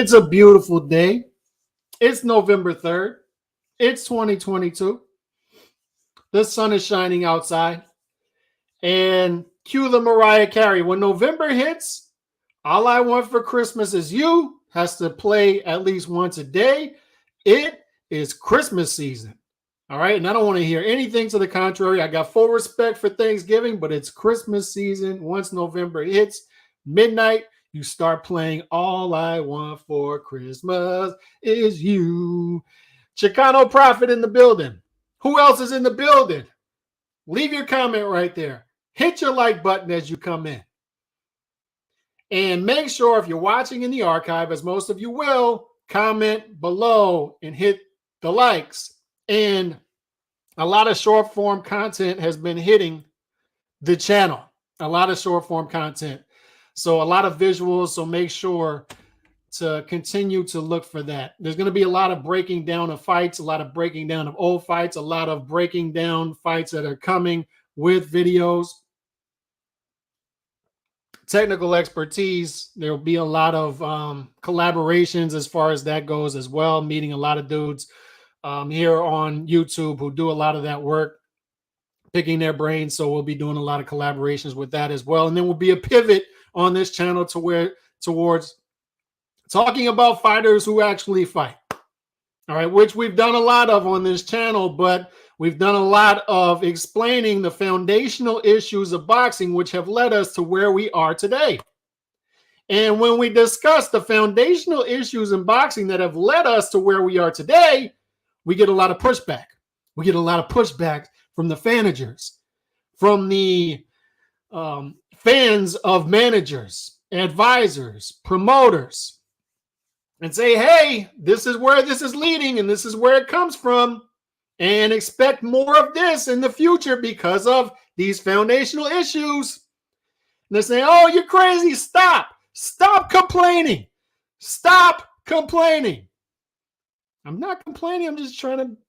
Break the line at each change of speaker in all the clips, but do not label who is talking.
It's a beautiful day. It's November 3rd. It's 2022. The sun is shining outside. And cue the Mariah Carey. When November hits, All I Want for Christmas Is You has to play at least once a day. It is Christmas season. All right. And I don't want to hear anything to the contrary. I got full respect for Thanksgiving, but it's Christmas season. Once November hits midnight, you start playing All I Want for Christmas Is You. Chicano Prophet in the building. Who else is in the building? Leave your comment right there. Hit your like button as you come in. And make sure if you're watching in the archive, as most of you will, comment below and hit the likes. And a lot of short form content has been hitting the channel. A lot of short form content. So a lot of visuals. So make sure to continue to look for that. There's going to be a lot of breaking down of fights, a lot of breaking down of old fights, a lot of breaking down fights that are coming with videos. Technical expertise. There will be a lot of collaborations as far as that goes as well. Meeting a lot of dudes here on YouTube who do a lot of that work, picking their brains. So we'll be doing a lot of collaborations with that as well. And then will be a pivot on this channel towards talking about fighters who actually fight. All right, which we've done a lot of on this channel, but we've done a lot of explaining the foundational issues of boxing, which have led us to where we are today. And when we discuss the foundational issues in boxing that have led us to where we are today, we get a lot of pushback. We get a lot of pushback from the fanagers, from the fans of managers, advisors, promoters, and say, hey, this is where this is leading and this is where it comes from, and expect more of this in the future because of these foundational issues. And they say, oh, you're crazy. Stop complaining. Stop complaining. I'm not complaining. I'm just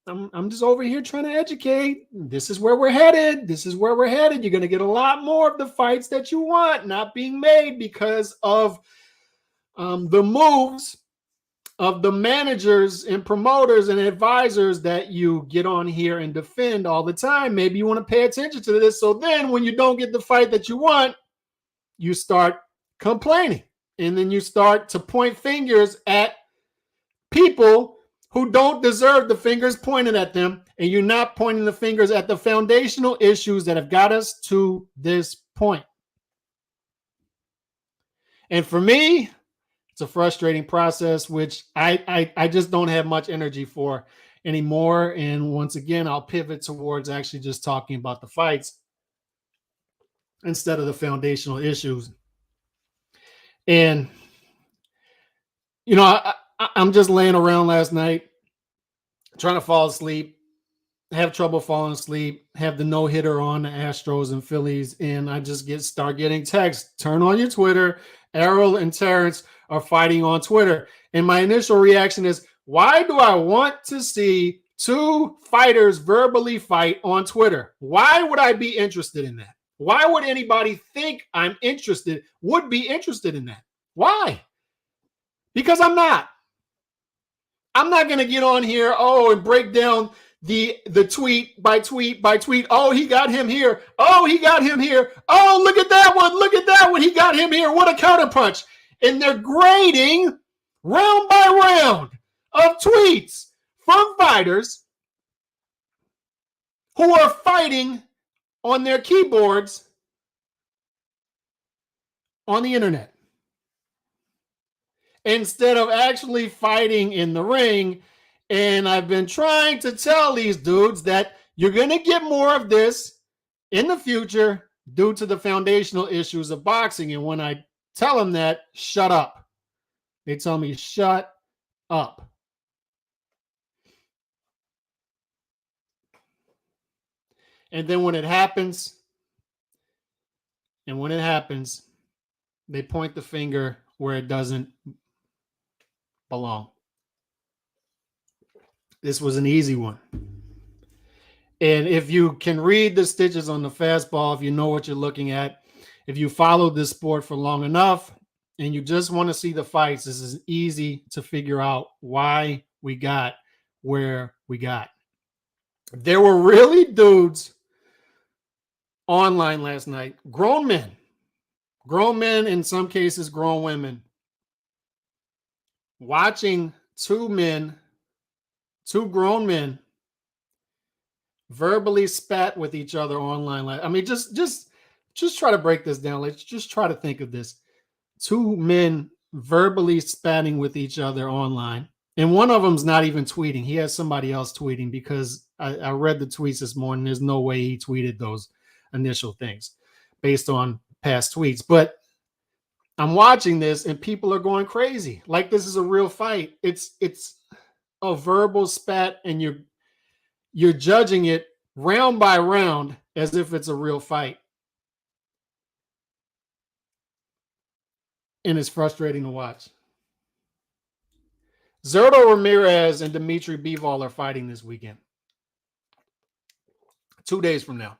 I'm just over here trying to educate. This is where we're headed. This is where we're headed. You're going to get a lot more of the fights that you want not being made because of the moves of the managers and promoters and advisors that you get on here and defend all the time. Maybe you want to pay attention to this. So then when you don't get the fight that you want, you start complaining. And then you start to point fingers at people who don't deserve the fingers pointed at them. And you're not pointing the fingers at the foundational issues that have got us to this point. And for me, it's a frustrating process, which I just don't have much energy for anymore. And once again, I'll pivot towards actually just talking about the fights instead of the foundational issues. And, you know, I'm just laying around last night trying to fall asleep, have trouble falling asleep, have the no-hitter on the Astros and Phillies, and I just start getting texts. Turn on your Twitter. Errol and Terrence are fighting on Twitter. And my initial reaction is, why do I want to see two fighters verbally fight on Twitter? Why would I be interested in that? Why would anybody think would be interested in that? Why? Because I'm not. I'm not going to get on here, and break down the tweet by tweet by tweet. Oh, he got him here. Oh, he got him here. Oh, look at that one. Look at that one. He got him here. What a counterpunch. And they're grading round by round of tweets from fighters who are fighting on their keyboards on the internet instead of actually fighting in the ring. And I've been trying to tell these dudes that you're going to get more of this in the future due to the foundational issues of boxing. And when I tell them that, shut up. They tell me, shut up. And then when it happens, they point the finger where it doesn't belong. This was an easy one. And if you can read the stitches on the fastball, if you know what you're looking at, if you followed this sport for long enough and you just want to see the fights, this is easy to figure out why we got where we got. There were really dudes online last night, grown men, in some cases, grown women, watching two grown men verbally spat with each other online. I mean, just try to break this down. Let's just try to think of this. Two men verbally spatting with each other online. And one of them's not even tweeting. He has somebody else tweeting, because I read the tweets this morning. There's no way he tweeted those initial things based on past tweets. But I'm watching this and people are going crazy. Like this is a real fight. It's a verbal spat, and you're judging it round by round as if it's a real fight. And it's frustrating to watch. Zurdo Ramirez and Dimitri Bivol are fighting this weekend. 2 days from now.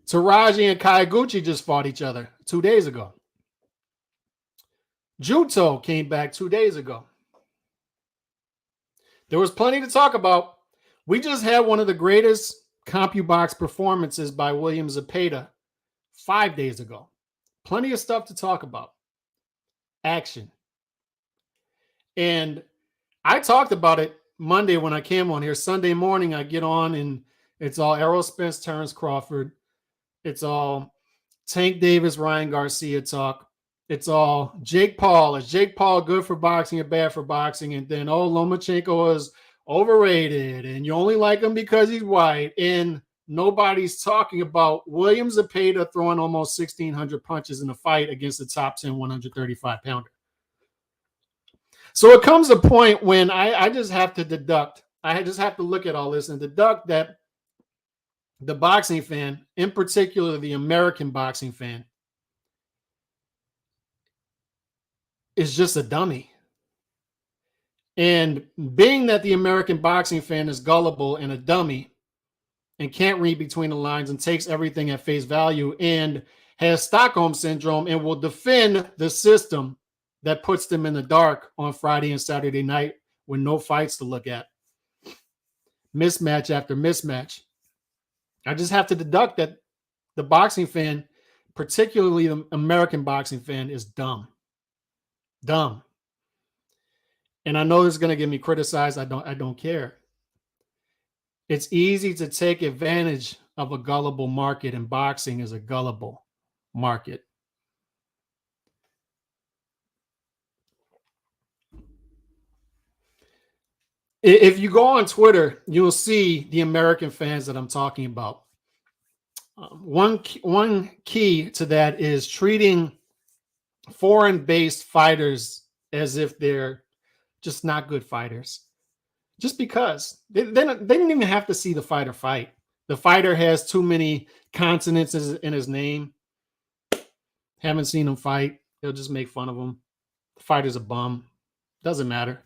Taraji and Kaiguchi just fought each other 2 days ago. Juto came back 2 days ago. There was plenty to talk about. We just had one of the greatest CompuBox performances by William Zepeda 5 days ago. Plenty of stuff to talk about. Action. And I talked about it Monday when I came on here. Sunday morning, I get on and it's all Errol Spence, Terrence Crawford. It's all Tank Davis, Ryan Garcia talk. It's all Jake Paul. Is Jake Paul good for boxing or bad for boxing? And then, Lomachenko is overrated and you only like him because he's white. And nobody's talking about William Zepeda throwing almost 1,600 punches in a fight against the top 10 135-pounder. So it comes a point when I just have to deduct. I just have to look at all this and deduct that the boxing fan, in particular the American boxing fan, is just a dummy. And being that the American boxing fan is gullible and a dummy and can't read between the lines and takes everything at face value and has Stockholm syndrome and will defend the system that puts them in the dark on Friday and Saturday night with no fights to look at, mismatch after mismatch, I just have to deduct that the boxing fan, particularly the American boxing fan, is dumb. Dumb. And I know this is going to get me criticized. I don't care. It's easy to take advantage of a gullible market, and boxing is a gullible market. If you go on Twitter, you'll see the American fans that I'm talking about. One key to that is treating foreign-based fighters as if they're just not good fighters. Just because. They didn't even have to see the fighter fight. The fighter has too many consonants in his name. Haven't seen him fight. They'll just make fun of him. The fighter's a bum. Doesn't matter.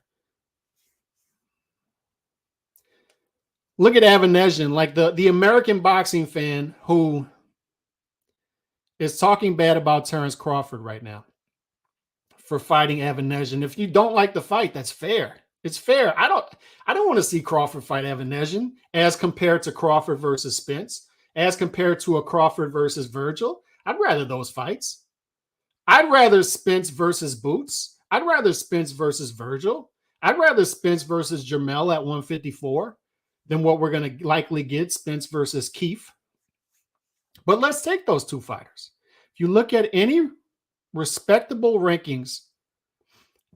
Look at Avanesyan, like the American boxing fan who is talking bad about Terrence Crawford right now for fighting Avanesyan. If you don't like the fight, that's fair. It's fair. I don't want to see Crawford fight Avanesyan as compared to Crawford versus Spence, as compared to a Crawford versus Virgil. I'd rather those fights. I'd rather Spence versus Boots. I'd rather Spence versus Virgil. I'd rather Spence versus Jermell at 154 than what we're going to likely get, Spence versus Keith. But let's take those two fighters. If you look at any respectable rankings,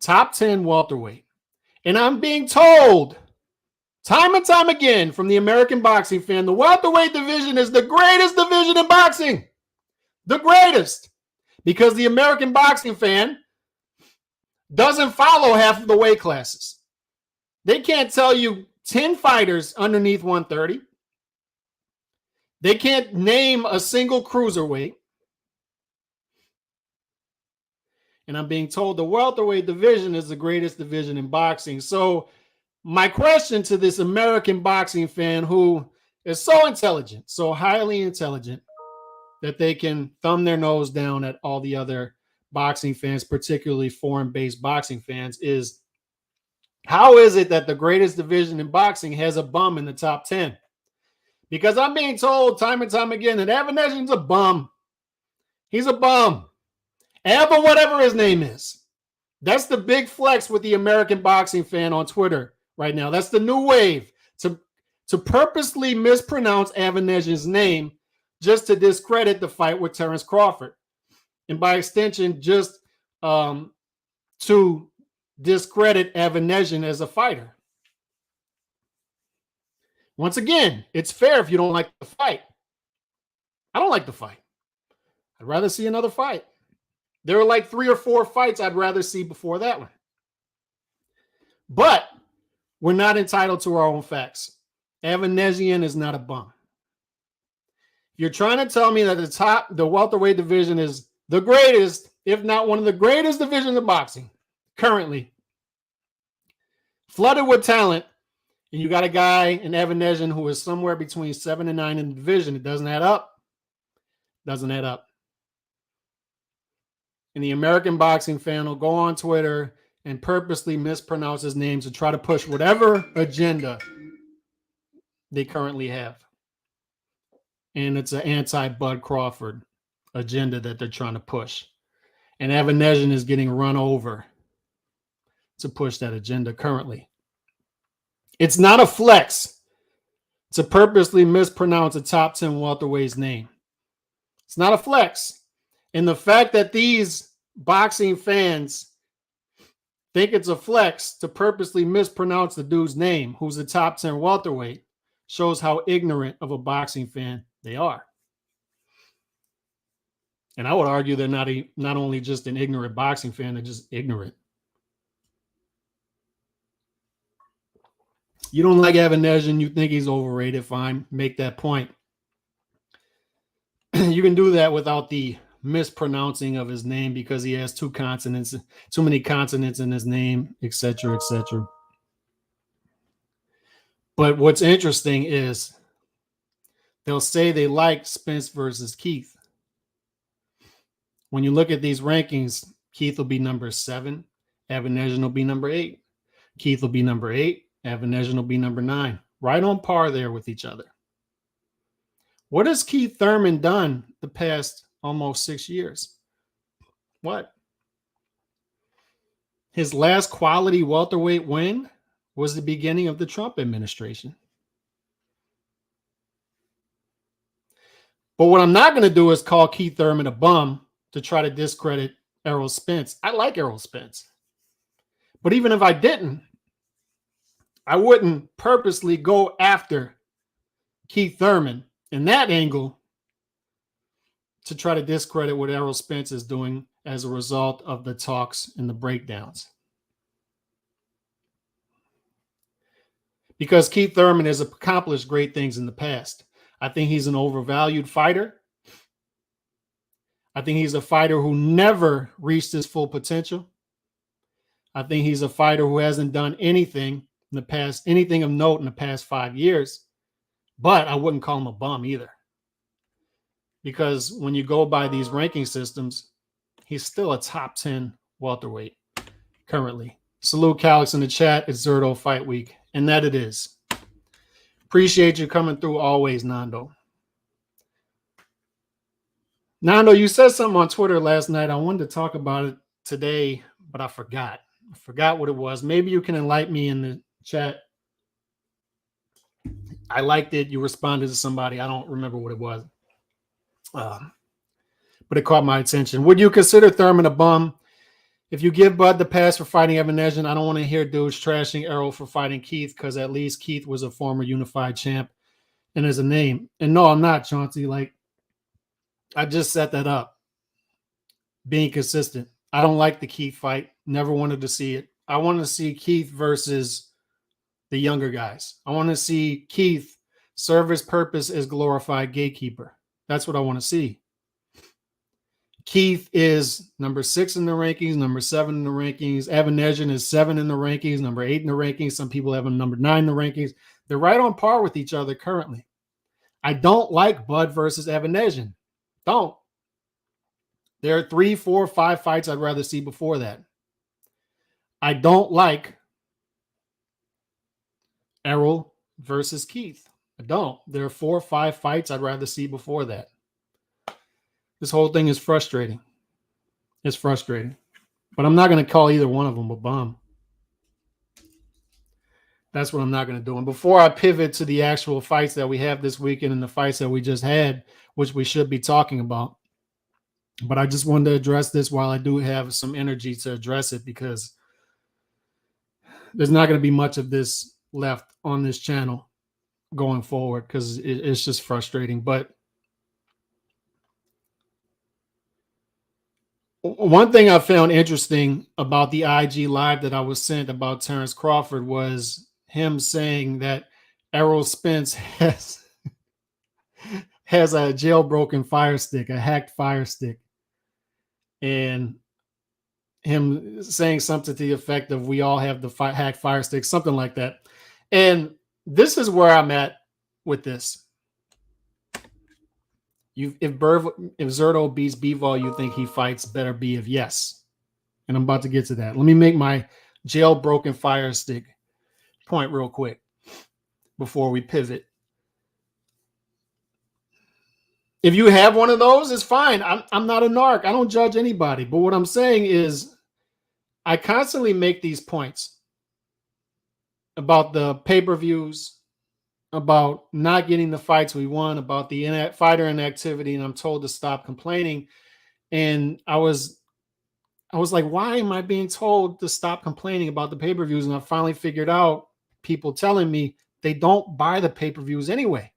top 10 welterweight, and I'm being told time and time again from the American boxing fan, the welterweight division is the greatest division in boxing. The greatest. Because the American boxing fan doesn't follow half of the weight classes. They can't tell you 10 fighters underneath 130. They can't name a single cruiserweight. And I'm being told the welterweight division is the greatest division in boxing. So my question to this American boxing fan who is so intelligent, so highly intelligent, that they can thumb their nose down at all the other boxing fans, particularly foreign-based boxing fans, is how is it that the greatest division in boxing has a bum in the top 10? Because I'm being told time and time again that Evanesian's a bum. He's a bum. Ever whatever his name is. That's the big flex with the American boxing fan on Twitter right now. That's the new wave, to purposely mispronounce Evanesian's name just to discredit the fight with Terrence Crawford. And by extension, just to discredit Evanesian as a fighter. Once again, it's fair if you don't like the fight. I don't like the fight. I'd rather see another fight. There are like 3 or 4 fights I'd rather see before that one. But we're not entitled to our own facts. Evanesian is not a bum. You're trying to tell me that the welterweight division is the greatest, if not one of the greatest divisions of boxing currently, flooded with talent, and you got a guy in Evanesian who is somewhere between 7 and 9 in the division. It doesn't add up. Doesn't add up. And the American boxing fan will go on Twitter and purposely mispronounce his names to try to push whatever agenda they currently have. And it's an anti-Bud Crawford agenda that they're trying to push. And Evanesian is getting run over to push that agenda currently. It's not a flex to purposely mispronounce a top 10 welterweight's name. It's not a flex. And the fact that these boxing fans think it's a flex to purposely mispronounce the dude's name, who's a top 10 welterweight, shows how ignorant of a boxing fan they are. And I would argue they're not only just an ignorant boxing fan, they're just ignorant. You don't like Evanesian, you think he's overrated, fine, make that point. You can do that without the mispronouncing of his name because he has too many consonants in his name, etc., etc. But what's interesting is they'll say they like Spence versus Keith. When you look at these rankings, Keith will be number 7, Evanesian will be number 8. Keith will be number 8, Evanesian will be number 9. Right on par there with each other. What has Keith Thurman done the past almost 6 years? What? His last quality welterweight win was the beginning of the Trump administration. But what I'm not going to do is call Keith Thurman a bum to try to discredit Errol Spence. I like Errol Spence. But even if I didn't, I wouldn't purposely go after Keith Thurman in that angle to try to discredit what Errol Spence is doing as a result of the talks and the breakdowns. Because Keith Thurman has accomplished great things in the past. I think he's an overvalued fighter. I think he's a fighter who never reached his full potential. I think he's a fighter who hasn't done anything of note in the past 5 years. But I wouldn't call him a bum either. Because when you go by these ranking systems, he's still a top 10 welterweight currently. Salute Calix in the chat. It's Zurdo Fight Week. And that it is. Appreciate you coming through always, Nando. Nando, you said something on Twitter last night. I wanted to talk about it today, but I forgot. I forgot what it was. Maybe you can enlighten me in the chat. I liked it. You responded to somebody. I don't remember what it was. But it caught my attention. Would you consider Thurman a bum? If you give Bud the pass for fighting Evanesian, I don't want to hear dudes trashing Errol for fighting Keith because at least Keith was a former unified champ and is a name. And no, I'm not, Chauncey. Like, I just set that up. Being consistent. I don't like the Keith fight. Never wanted to see it. I want to see Keith versus the younger guys. I want to see Keith serve his purpose as glorified gatekeeper. That's what I want to see. Keith is number 6 in the rankings, number 7 in the rankings. Evanesian is 7 in the rankings, number 8 in the rankings. Some people have him number 9 in the rankings. They're right on par with each other currently. I don't like Bud versus Evanesian. Don't. There are 3, 4, 5 fights I'd rather see before that. I don't like Errol versus Keith. I don't. There are 4 or 5 fights I'd rather see before that. This whole thing is frustrating. It's frustrating. But I'm not going to call either one of them a bum. That's what I'm not going to do. And before I pivot to the actual fights that we have this weekend and the fights that we just had, which we should be talking about, but I just wanted to address this while I do have some energy to address it, because there's not going to be much of this left on this channel going forward, because it's just frustrating. But one thing I found interesting about the IG live that I was sent about Terrence Crawford was him saying that Errol Spence has a jailbroken fire stick, a hacked fire stick, and him saying something to the effect of "we all have the hacked fire stick," something like that. And this is where I'm at with this. If Zurdo beats Bivol, you think he fights better Biv? Yes. And I'm about to get to that. Let me make my jailbroken fire stick point real quick before we pivot. If you have one of those, it's fine. I'm not a narc. I don't judge anybody. But what I'm saying is, I constantly make these points about the pay-per-views, about not getting the fights we want, about the fighter inactivity, and I'm told to stop complaining. And I was like, why am I being told to stop complaining about the pay-per-views? And I finally figured out, people telling me they don't buy the pay-per-views anyway.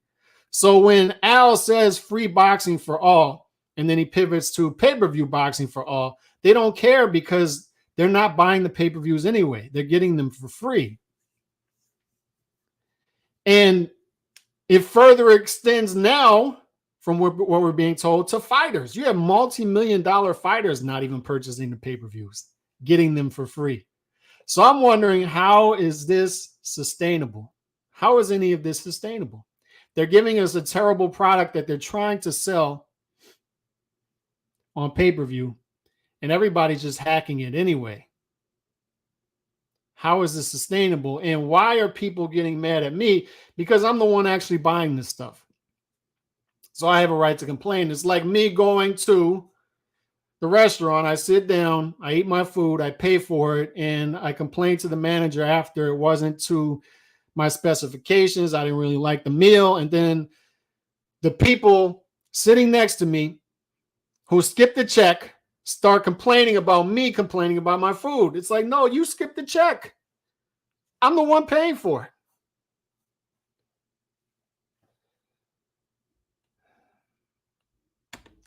So when Al says free boxing for all, and then he pivots to pay-per-view boxing for all, they don't care, because they're not buying the pay-per-views anyway. They're getting them for free. And it further extends now from what we're being told to fighters. You have multi-million-dollar fighters not even purchasing the pay-per-views, getting them for free. So I'm wondering, how is this sustainable? How is any of this sustainable? They're giving us a terrible product that they're trying to sell on pay-per-view, and everybody's just hacking it anyway. How is this sustainable? And why are people getting mad at me? Because I'm the one actually buying this stuff. So I have a right to complain. It's like me going to the restaurant. I sit down, I eat my food, I pay for it, and I complain to the manager after it wasn't to my specifications. I didn't really like the meal. And then the people sitting next to me who skipped the check start complaining about me complaining about my food. It's like, no, you skipped the check. I'm the one paying for it.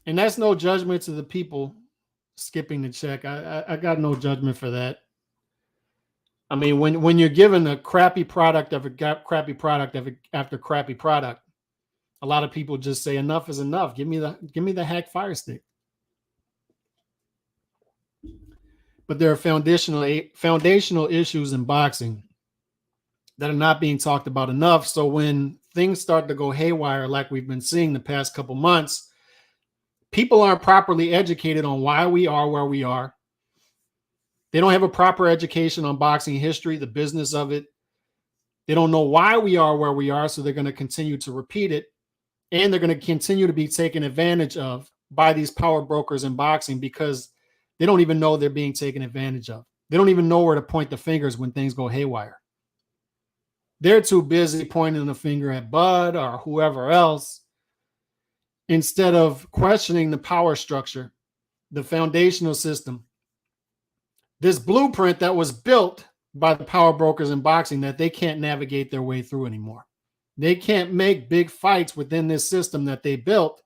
And that's no judgment to the people skipping the check. I got no judgment for that. I mean, when you're given a crappy product after crappy product after crappy product, a lot of people just say enough is enough. Give me the hack fire stick. But there are foundational issues in boxing that are not being talked about enough. So when things start to go haywire, like we've been seeing the past couple months, people aren't properly educated on why we are where we are. They don't have a proper education on boxing history, the business of it. They don't know why we are where we are, so they're going to continue to repeat it. And they're going to continue to be taken advantage of by these power brokers in boxing, because they don't even know they're being taken advantage of. They don't even know where to point the fingers when things go haywire. They're too busy pointing the finger at Bud or whoever else, instead of questioning the power structure, the foundational system, this blueprint that was built by the power brokers in boxing that they can't navigate their way through anymore. They can't make big fights within this system that they built,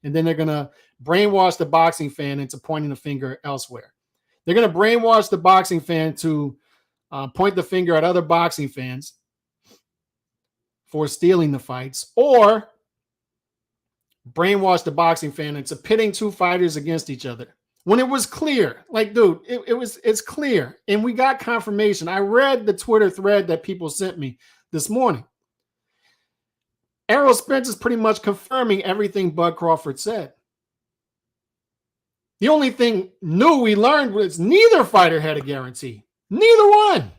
and then they're going to brainwash the boxing fan into pointing the finger elsewhere. They're going to brainwash the boxing fan to point the finger at other boxing fans for stealing the fights, or brainwash the boxing fan into pitting two fighters against each other. When it was clear, like, dude, it's clear. And we got confirmation. I read the Twitter thread that people sent me this morning. Errol Spence is pretty much confirming everything Bud Crawford said. The only thing new we learned was neither fighter had a guarantee. Neither one.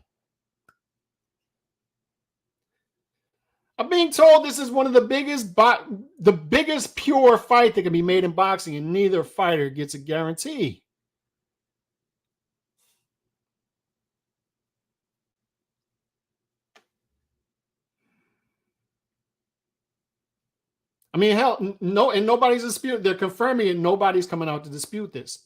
I'm being told this is one of the biggest pure fight that can be made in boxing, and neither fighter gets a guarantee. I mean, hell, no, and nobody's disputing. They're confirming it. Nobody's coming out to dispute this.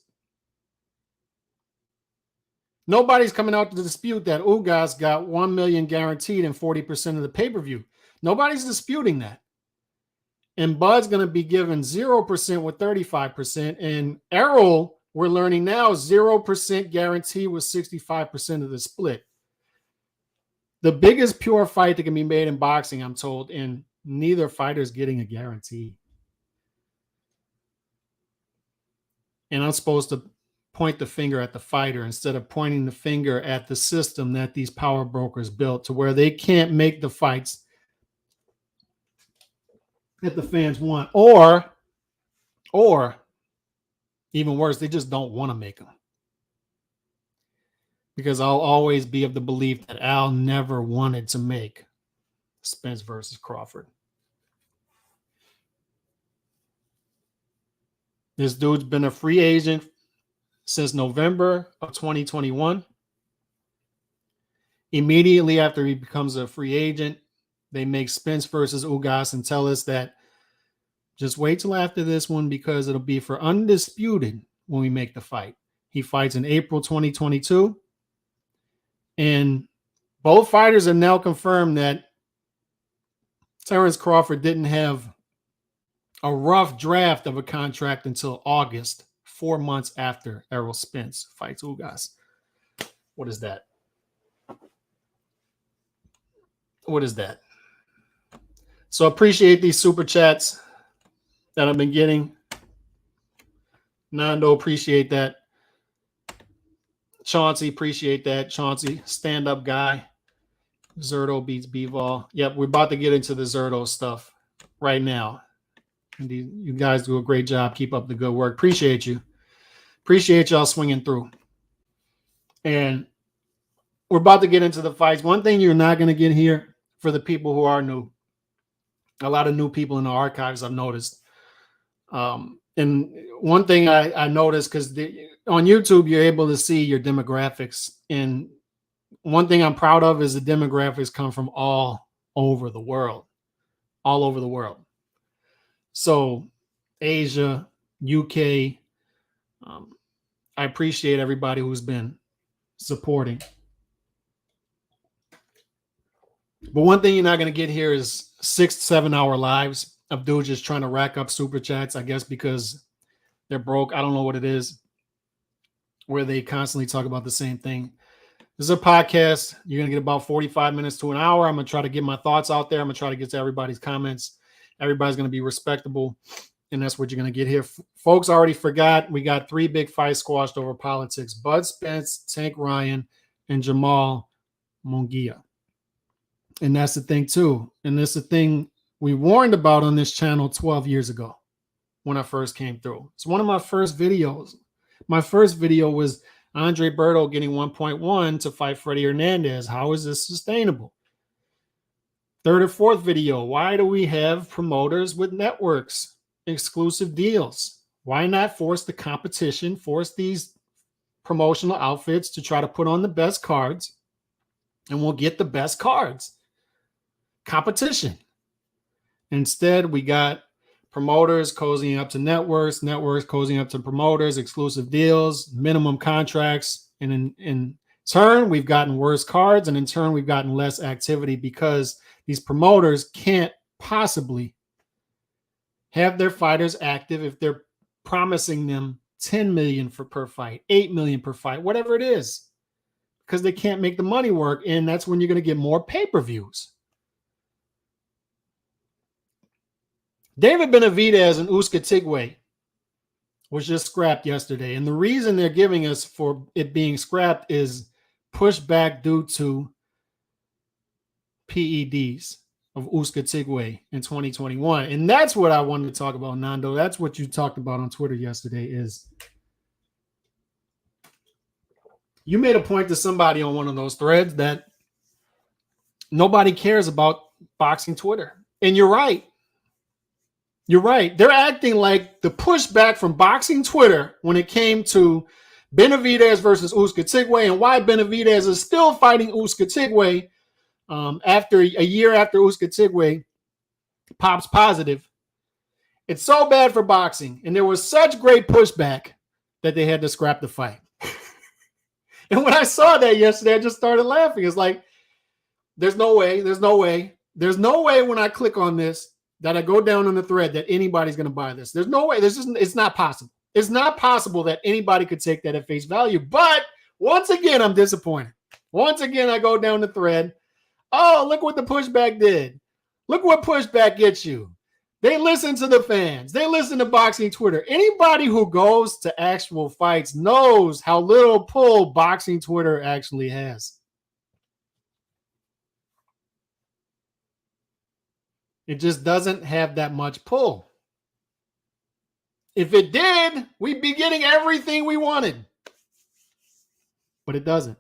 Nobody's coming out to dispute that Ugas got 1 million guaranteed and 40% of the pay-per-view. Nobody's disputing that. And Bud's going to be given 0% with 35%. And Errol, we're learning now, 0% guarantee with 65% of the split. The biggest pure fight that can be made in boxing, I'm told, and neither fighter's getting a guarantee. And I'm supposed to point the finger at the fighter instead of pointing the finger at the system that these power brokers built to where they can't make the fights that the fans want, or even worse, they just don't want to make them. Because I'll always be of the belief that Al never wanted to make Spence versus Crawford. This dude's been a free agent since November of 2021. Immediately after he becomes a free agent, they make Spence versus Ugas and tell us that just wait till after this one because it'll be for undisputed when we make the fight. He fights in April 2022. And both fighters have now confirmed that Terence Crawford didn't have a rough draft of a contract until August, 4 months after Errol Spence fights Ugas. What is that? What is that? So appreciate these super chats that I've been getting. Nando, appreciate that. Chauncey, appreciate that. Chauncey, stand-up guy. Zurdo beats Bivol. Yep, we're about to get into the Zurdo stuff right now. And you guys do a great job. Keep up the good work. Appreciate you. Appreciate y'all swinging through. And we're about to get into the fights. One thing you're not going to get here for the people who are new, a lot of new people in the archives I've noticed. And one thing I noticed, because on YouTube, you're able to see your demographics. And one thing I'm proud of is the demographics come from all over the world. All over the world. So Asia, UK, I appreciate everybody who's been supporting. But one thing you're not going to get here is 6-7 hour lives of dudes just trying to rack up super chats, I guess because they're broke. I don't know what it is, where they constantly talk about the same thing. This is a podcast. You're going to get about 45 minutes to an hour. I'm going to try to get my thoughts out there. I'm going to try to get to everybody's comments. Everybody's going to be respectable, and that's what you're going to get here. Folks already forgot we got 3 big fights squashed over politics. Bud Spence, Tank Ryan, and Jamal Munguia. And that's the thing, too. And that's the thing we warned about on this channel 12 years ago when I first came through. It's one of my first videos. My first video was Andre Berto getting 1.1 to fight Freddie Hernandez. How is this sustainable? Third or fourth video, why do we have promoters with networks, exclusive deals? Why not force the competition, force these promotional outfits to try to put on the best cards, and we'll get the best cards? Competition. Instead, we got promoters cozying up to networks, networks cozying up to promoters, exclusive deals, minimum contracts, and in turn, we've gotten worse cards, and in turn, we've gotten less activity because these promoters can't possibly have their fighters active if they're promising them 10 million per fight, 8 million per fight, whatever it is, because they can't make the money work, and that's when you're going to get more pay-per-views. David Benavidez and Uska Tigwe was just scrapped yesterday, and the reason they're giving us for it being scrapped is pushback due to PEDs of Uska Tigwe in 2021. And that's what I wanted to talk about, Nando. That's what you talked about on Twitter yesterday, is You made a point to somebody on one of those threads that nobody cares about boxing Twitter. And you're right. You're right. They're acting like the pushback from boxing Twitter when it came to Benavidez versus Usyk and why Benavidez is still fighting Usyk after a year after Usyk pops positive. It's so bad for boxing. And there was such great pushback that they had to scrap the fight. And when I saw that yesterday, I just started laughing. It's like, there's no way when I click on this that I go down on the thread that anybody's going to buy this. There's no way. It's not possible. It's not possible that anybody could take that at face value. But once again, I'm disappointed. Once again, I go down the thread. Oh, look what the pushback did. Look what pushback gets you. They listen to the fans. They listen to boxing Twitter. Anybody who goes to actual fights knows how little pull boxing Twitter actually has. It just doesn't have that much pull. If it did, we'd be getting everything we wanted. But it doesn't.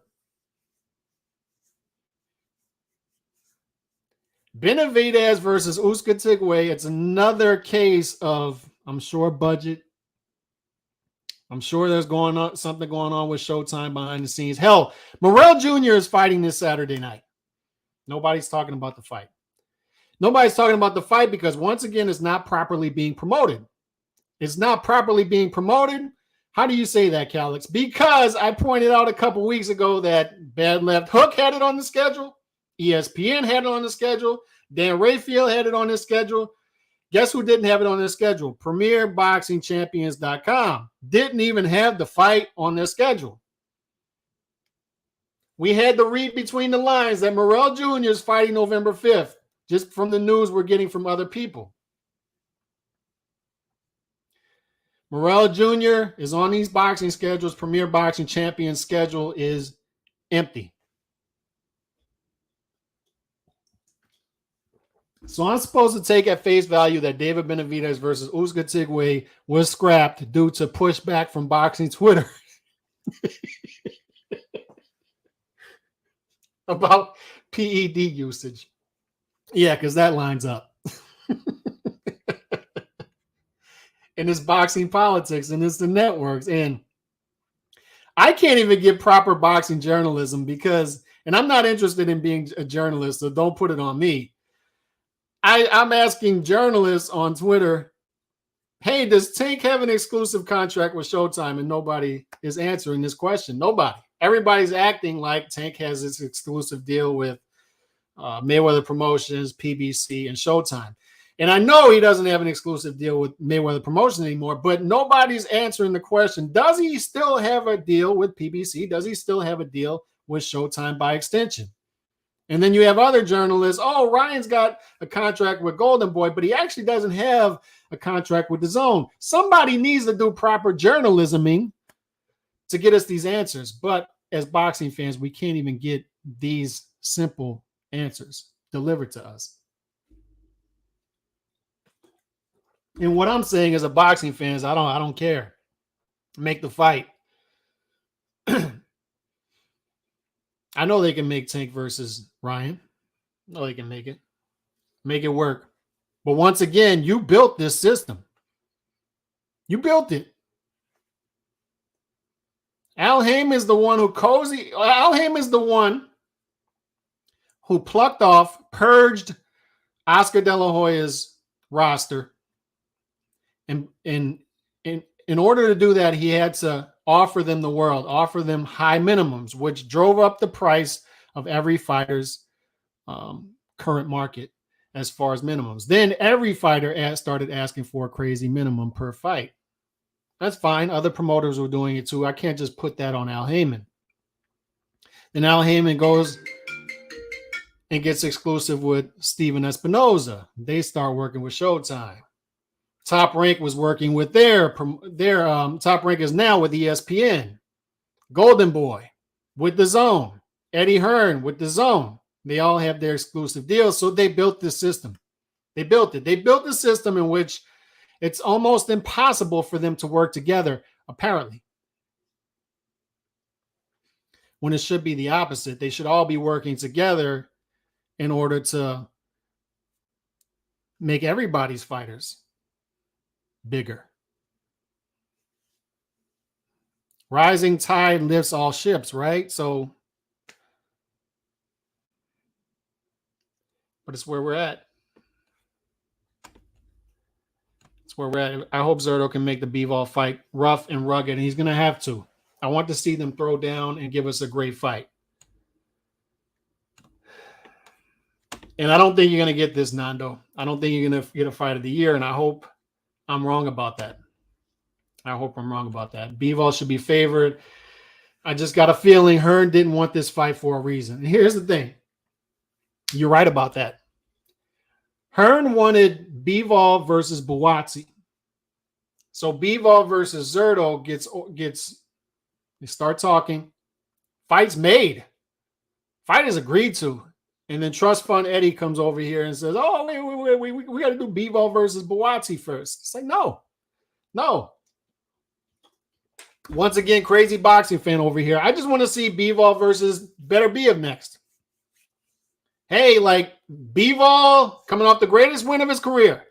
Benavidez versus Usyk. It's another case of, I'm sure, budget. I'm sure there's something going on with Showtime behind the scenes. Hell, Morrell Jr. is fighting this Saturday night. Nobody's talking about the fight. Nobody's talking about the fight because, once again, it's not properly being promoted. It's not properly being promoted. How do you say that, Calix? Because I pointed out a couple weeks ago that Bad Left Hook had it on the schedule. ESPN had it on the schedule. Dan Rayfield had it on his schedule. Guess who didn't have it on their schedule? PremierBoxingChampions.com didn't even have the fight on their schedule. We had to read between the lines that Morrell Jr. is fighting November 5th, just from the news we're getting from other people. Morrell Jr. is on these boxing schedules. Premier Boxing Champions schedule is empty. So I'm supposed to take at face value that David Benavidez versus Usyk was scrapped due to pushback from boxing Twitter about PED usage. Yeah, because that lines up. And it's boxing politics and it's the networks. And I can't even get proper boxing journalism because, and I'm not interested in being a journalist, so don't put it on me. I'm asking journalists on Twitter, hey, does Tank have an exclusive contract with Showtime? And nobody is answering this question. Nobody. Everybody's acting like Tank has this exclusive deal with Mayweather Promotions, PBC, and Showtime. And I know he doesn't have an exclusive deal with Mayweather Promotions anymore, but nobody's answering the question, does he still have a deal with PBC? Does he still have a deal with Showtime by extension? And then you have other journalists, oh, Ryan's got a contract with Golden Boy, but he actually doesn't have a contract with DAZN. Somebody needs to do proper journalisming to get us these answers. But as boxing fans, we can't even get these simple answers delivered to us. And what I'm saying as a boxing fan is I don't care. Make the fight. I know they can make Tank versus Ryan. I know they can make it. Make it work. But once again, you built this system. You built it. Al Haim is the one who plucked off, purged Oscar De La Hoya's roster. And in order to do that, he had to offer them the world, offer them high minimums, which drove up the price of every fighter's current market as far as minimums. Then every fighter started asking for a crazy minimum per fight. That's fine. Other promoters were doing it too. I can't just put that on Al Haim. Then Al Haim goes and gets exclusive with Steven Espinoza. They start working with Showtime. Top Rank was working with their Top Rank is now with ESPN. Golden Boy with DAZN. Eddie Hearn with DAZN. They all have their exclusive deals. So they built this system. They built it. They built a system in which it's almost impossible for them to work together, apparently. when it should be the opposite. They should all be working together in order to make everybody's fighters bigger. Rising tide lifts all ships, right? So, but it's where we're at. It's where we're at. I hope Zurdo can make the Bivol fight rough and rugged, and he's going to have to. I want to see them throw down and give us a great fight. And I don't think you're going to get this, Nando. I don't think you're going to get a fight of the year, and I hope I'm wrong about that. I hope I'm wrong about that. Bivol should be favored. I just got a feeling Hearn didn't want this fight for a reason. And here's the thing. You're right about that. Hearn wanted Bivol versus Buatsi. So Bivol versus Zurdo gets they start talking. Fight's made. Fight is agreed to. And then Trust Fund Eddie comes over here and says, oh, we got to do Bivol versus Buatsi first. It's like, no. Once again, crazy boxing fan over here. I just want to see Bivol versus Beterbiev next. Hey, like Bivol coming off the greatest win of his career.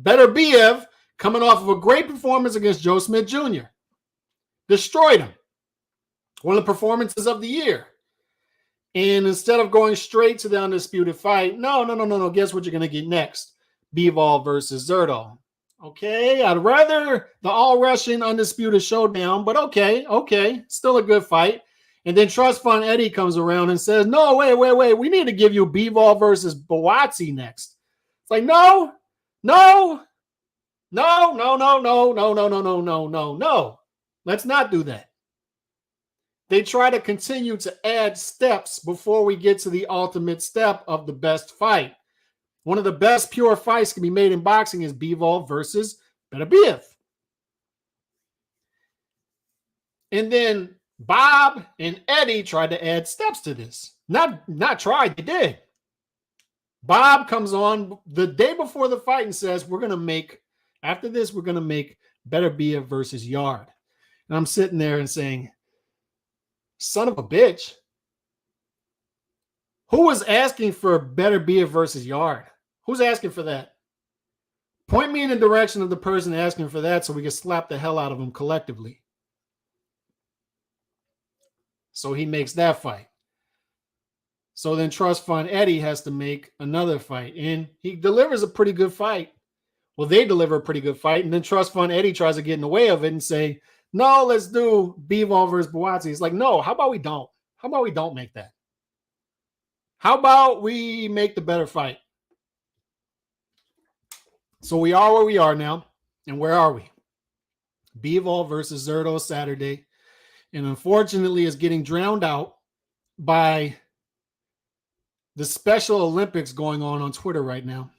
Beterbiev coming off of a great performance against Joe Smith Jr. Destroyed him. One of the performances of the year. And instead of going straight to the undisputed fight, no. Guess what you're going to get next? Bivol versus Zurdo. Okay, I'd rather the all-Russian undisputed showdown, but okay. Still a good fight. And then Trust Fund Eddie comes around and says, no, wait. We need to give you Bivol versus Buatsi next. It's like, no. Let's not do that. They try to continue to add steps before we get to the ultimate step of the best fight. One of the best pure fights can be made in boxing is Bivol versus Beterbiev. And then Bob and Eddie tried to add steps to this. Not tried, they did. Bob comes on the day before the fight and says, after this, we're going to make Beterbiev versus Yard. And I'm sitting there and saying, son of a bitch. Who was asking for Beterbiev versus Yard? Who's asking for that? Point me in the direction of the person asking for that so we can slap the hell out of them collectively. So he makes that fight. So then Trust Fund Eddie has to make another fight. And he delivers a pretty good fight. Well, they deliver a pretty good fight. And then Trust Fund Eddie tries to get in the way of it and say, no, let's do Bivol versus Buatsi. It's like, no, how about we don't? How about we don't make that? How about we make the better fight? So we are where we are now. And where are we? Bivol versus Zurdo Saturday. And unfortunately, is getting drowned out by the Special Olympics going on Twitter right now.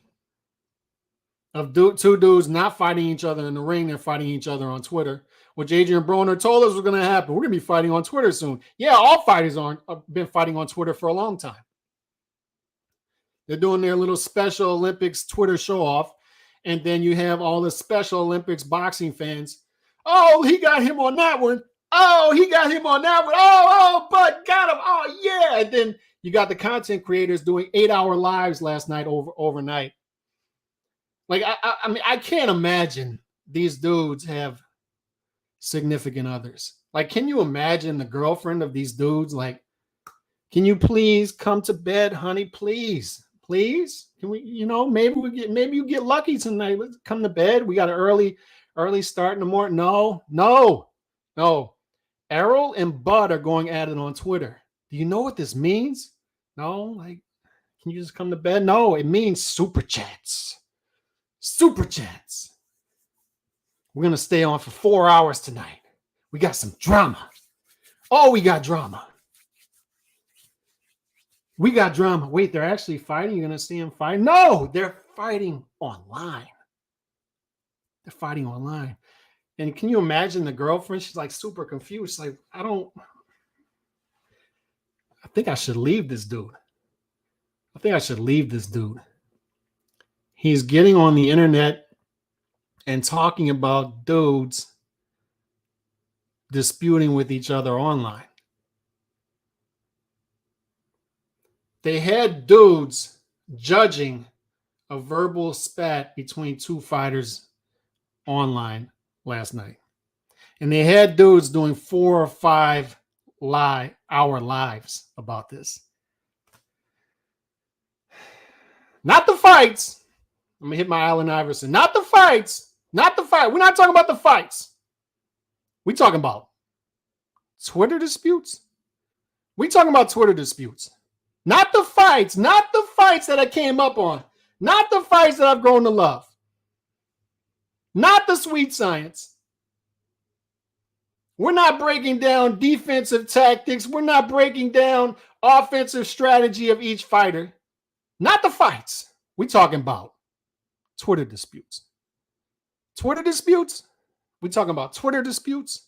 Of two dudes not fighting each other in the ring, they're fighting each other on Twitter, which Adrian Broner told us was going to happen. We're going to be fighting on Twitter soon. Yeah, all fighters have been fighting on Twitter for a long time. They're doing their little Special Olympics Twitter show off, and then you have all the Special Olympics boxing fans. Oh, he got him on that one. Oh, he got him on that one. Oh, Bud got him. Oh, yeah. And then you got the content creators doing 8-hour lives last night overnight. Like, I mean, I can't imagine these dudes have significant others. Like, can you imagine the girlfriend of these dudes? Like, can you please come to bed, honey? Please. Can we, maybe you get lucky tonight. Let's come to bed. We got an early start in the morning. No. Errol and Bud are going at it on Twitter. Do you know what this means? No, like, can you just come to bed? No, it means super chats. Super chats. We're going to stay on for 4 hours tonight. We got some drama. Oh, we got drama. Wait, they're actually fighting? You're going to see them fight? No, they're fighting online. And can you imagine the girlfriend? She's like super confused. She's like, I think I should leave this dude. He's getting on the internet and talking about dudes disputing with each other online. They had dudes judging a verbal spat between two fighters online last night. And they had dudes doing 4 or 5 hour lives about this. Not the fights. I'm going to hit my Allen Iverson. Not the fights. Not the fight. We're not talking about the fights. We're talking about Twitter disputes. We're talking about Twitter disputes. Not the fights. Not the fights that I came up on. Not the fights that I've grown to love. Not the sweet science. We're not breaking down defensive tactics. We're not breaking down offensive strategy of each fighter. Not the fights. We're talking about Twitter disputes. Twitter disputes? We're talking about Twitter disputes?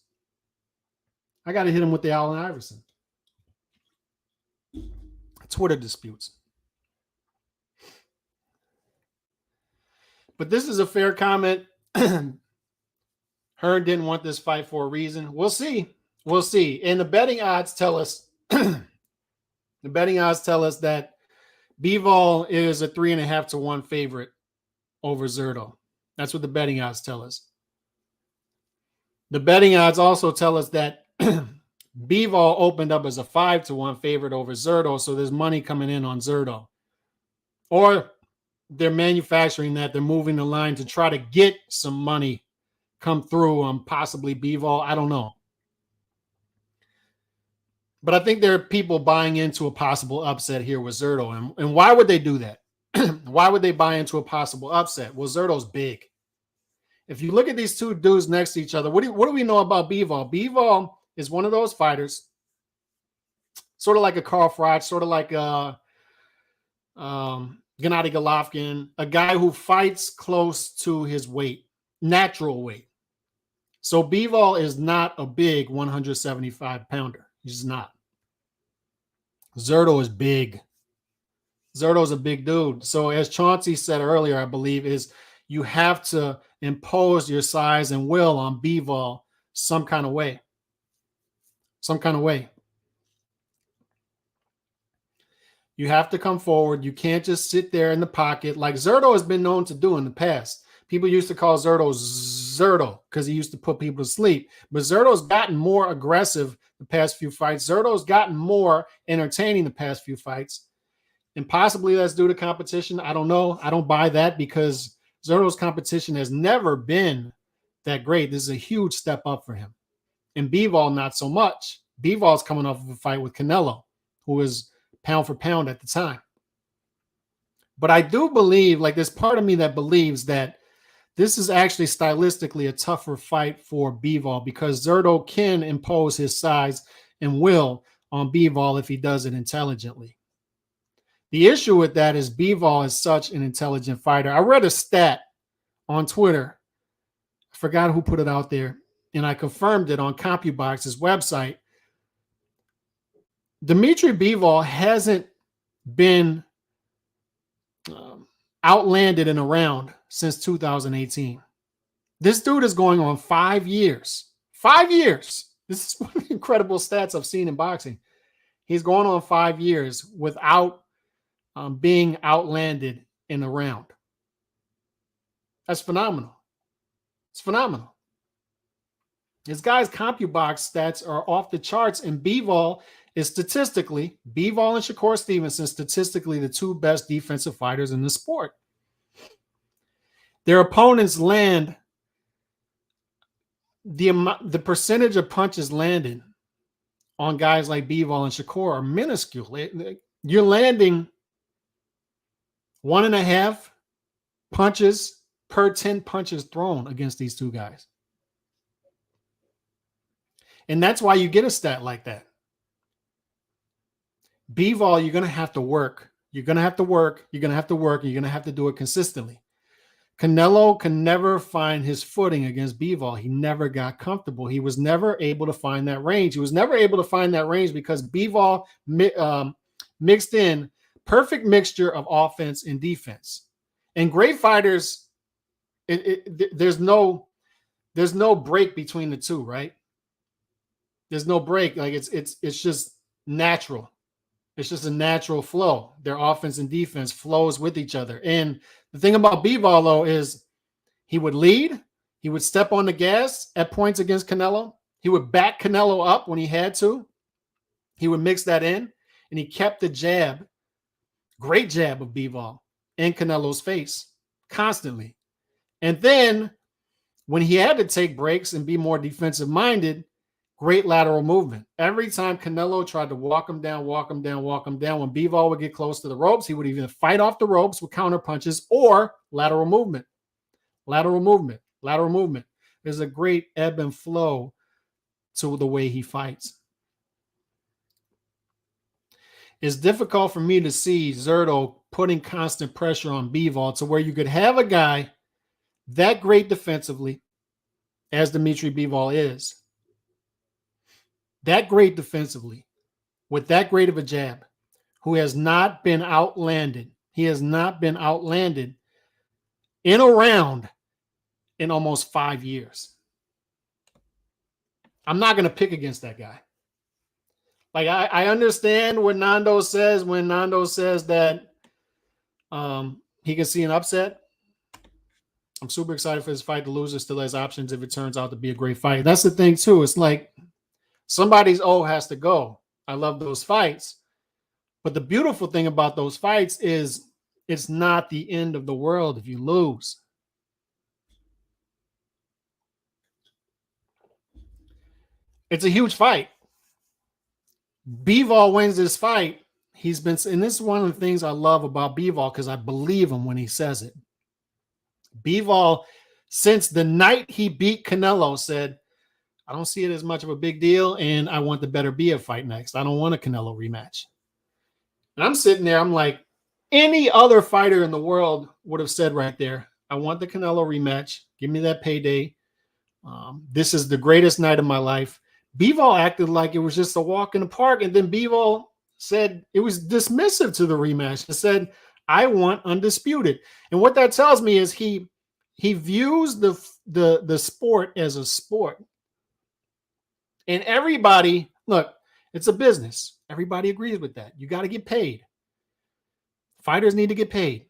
I got to hit him with the Allen Iverson. Twitter disputes. But this is a fair comment. Hearn didn't want this fight for a reason. We'll see. We'll see. And the betting odds tell us that Bivol is a 3.5 to 1 favorite over Zurdo. That's what the betting odds tell us. The betting odds also tell us that Bivol opened up as a 5 to 1 favorite over Zurdo, so there's money coming in on Zurdo. Or they're manufacturing that. They're moving the line to try to get some money come through on possibly Bivol. I don't know. But I think there are people buying into a possible upset here with Zurdo. And why would they do that? Why would they buy into a possible upset? Well, Zurdo's big. If you look at these two dudes next to each other, what do we know about Bivol? Bivol is one of those fighters, sort of like a Carl Froch, sort of like a Gennady Golovkin, a guy who fights close to his weight, natural weight. So Bivol is not a big 175-pounder. He's not. Zurdo is big. Zurdo's a big dude. So as Chauncey said earlier, I believe, is you have to impose your size and will on Bivol some kind of way. Some kind of way. You have to come forward. You can't just sit there in the pocket like Zurdo has been known to do in the past. People used to call Zurdo Zurdo because he used to put people to sleep. But Zurdo's gotten more aggressive the past few fights. Zurdo's gotten more entertaining the past few fights. And possibly that's due to competition. I don't know. I don't buy that because Zurdo's competition has never been that great. This is a huge step up for him. And Bivol, not so much. Bivol's coming off of a fight with Canelo, who was pound for pound at the time. But I do believe, like there's part of me that believes that this is actually stylistically a tougher fight for Bivol because Zurdo can impose his size and will on Bivol if he does it intelligently. The issue with that is Bivol is such an intelligent fighter. I read a stat on Twitter. I forgot who put it out there, and I confirmed it on CompuBox's website. Dimitri Bivol hasn't been outlanded in a round since 2018. This dude is going on 5 years. 5 years. This is one of the incredible stats I've seen in boxing. He's going on 5 years without being outlanded in a round. That's phenomenal. It's phenomenal. This guy's CompuBox stats are off the charts, and Bivol is statistically, Bivol and Shakur Stevenson, statistically the two best defensive fighters in the sport. Their opponents land, the percentage of punches landed on guys like Bivol and Shakur are minuscule. You're landing 1.5 punches per 10 punches thrown against these two guys. And that's why you get a stat like that. Bivol, you're going to have to work. You're going to have to work. You're going to have to work. And you're going to have to do it consistently. Canelo can never find his footing against Bivol. He never got comfortable. He was never able to find that range. He was never able to find that range because Bivol mixed in perfect mixture of offense and defense. And great fighters, there's no break between the two, right? There's no break. Like it's just natural. It's just a natural flow. Their offense and defense flows with each other. And the thing about Bivol, though, is he would lead. He would step on the gas at points against Canelo. He would back Canelo up when he had to. He would mix that in. And he kept the jab, great jab of Bivol, in Canelo's face constantly. And then when he had to take breaks and be more defensive minded, great lateral movement. Every time Canelo tried to walk him down, when Bivol would get close to the ropes, he would either fight off the ropes with counter punches or lateral movement. There's a great ebb and flow to the way he fights. It's difficult for me to see Zurdo putting constant pressure on Bivol to where you could have a guy that great defensively, as Dimitri Bivol is, that great defensively, with that great of a jab, who has not been outlanded. He has not been outlanded in a round in almost 5 years. I'm not going to pick against that guy. Like, I understand what Nando says when Nando says that he can see an upset. I'm super excited for this fight. The loser still has options if it turns out to be a great fight. That's the thing, too. It's like somebody's O has to go. I love those fights. But the beautiful thing about those fights is it's not the end of the world if you lose. It's a huge fight. Bivol wins this fight. He's been, and this is one of the things I love about Bivol because I believe him when he says it. Bivol, since the night he beat Canelo, said, I don't see it as much of a big deal, and I want the better Bia fight next. I don't want a Canelo rematch. And I'm sitting there, I'm like, any other fighter in the world would have said right there, I want the Canelo rematch. Give me that payday. This is the greatest night of my life. Bivol acted like it was just a walk in the park, and then Bivol said it was dismissive to the rematch and said, I want undisputed. And what that tells me is he views the sport as a sport. And everybody, look, it's a business. Everybody agrees with that. You got to get paid. Fighters need to get paid.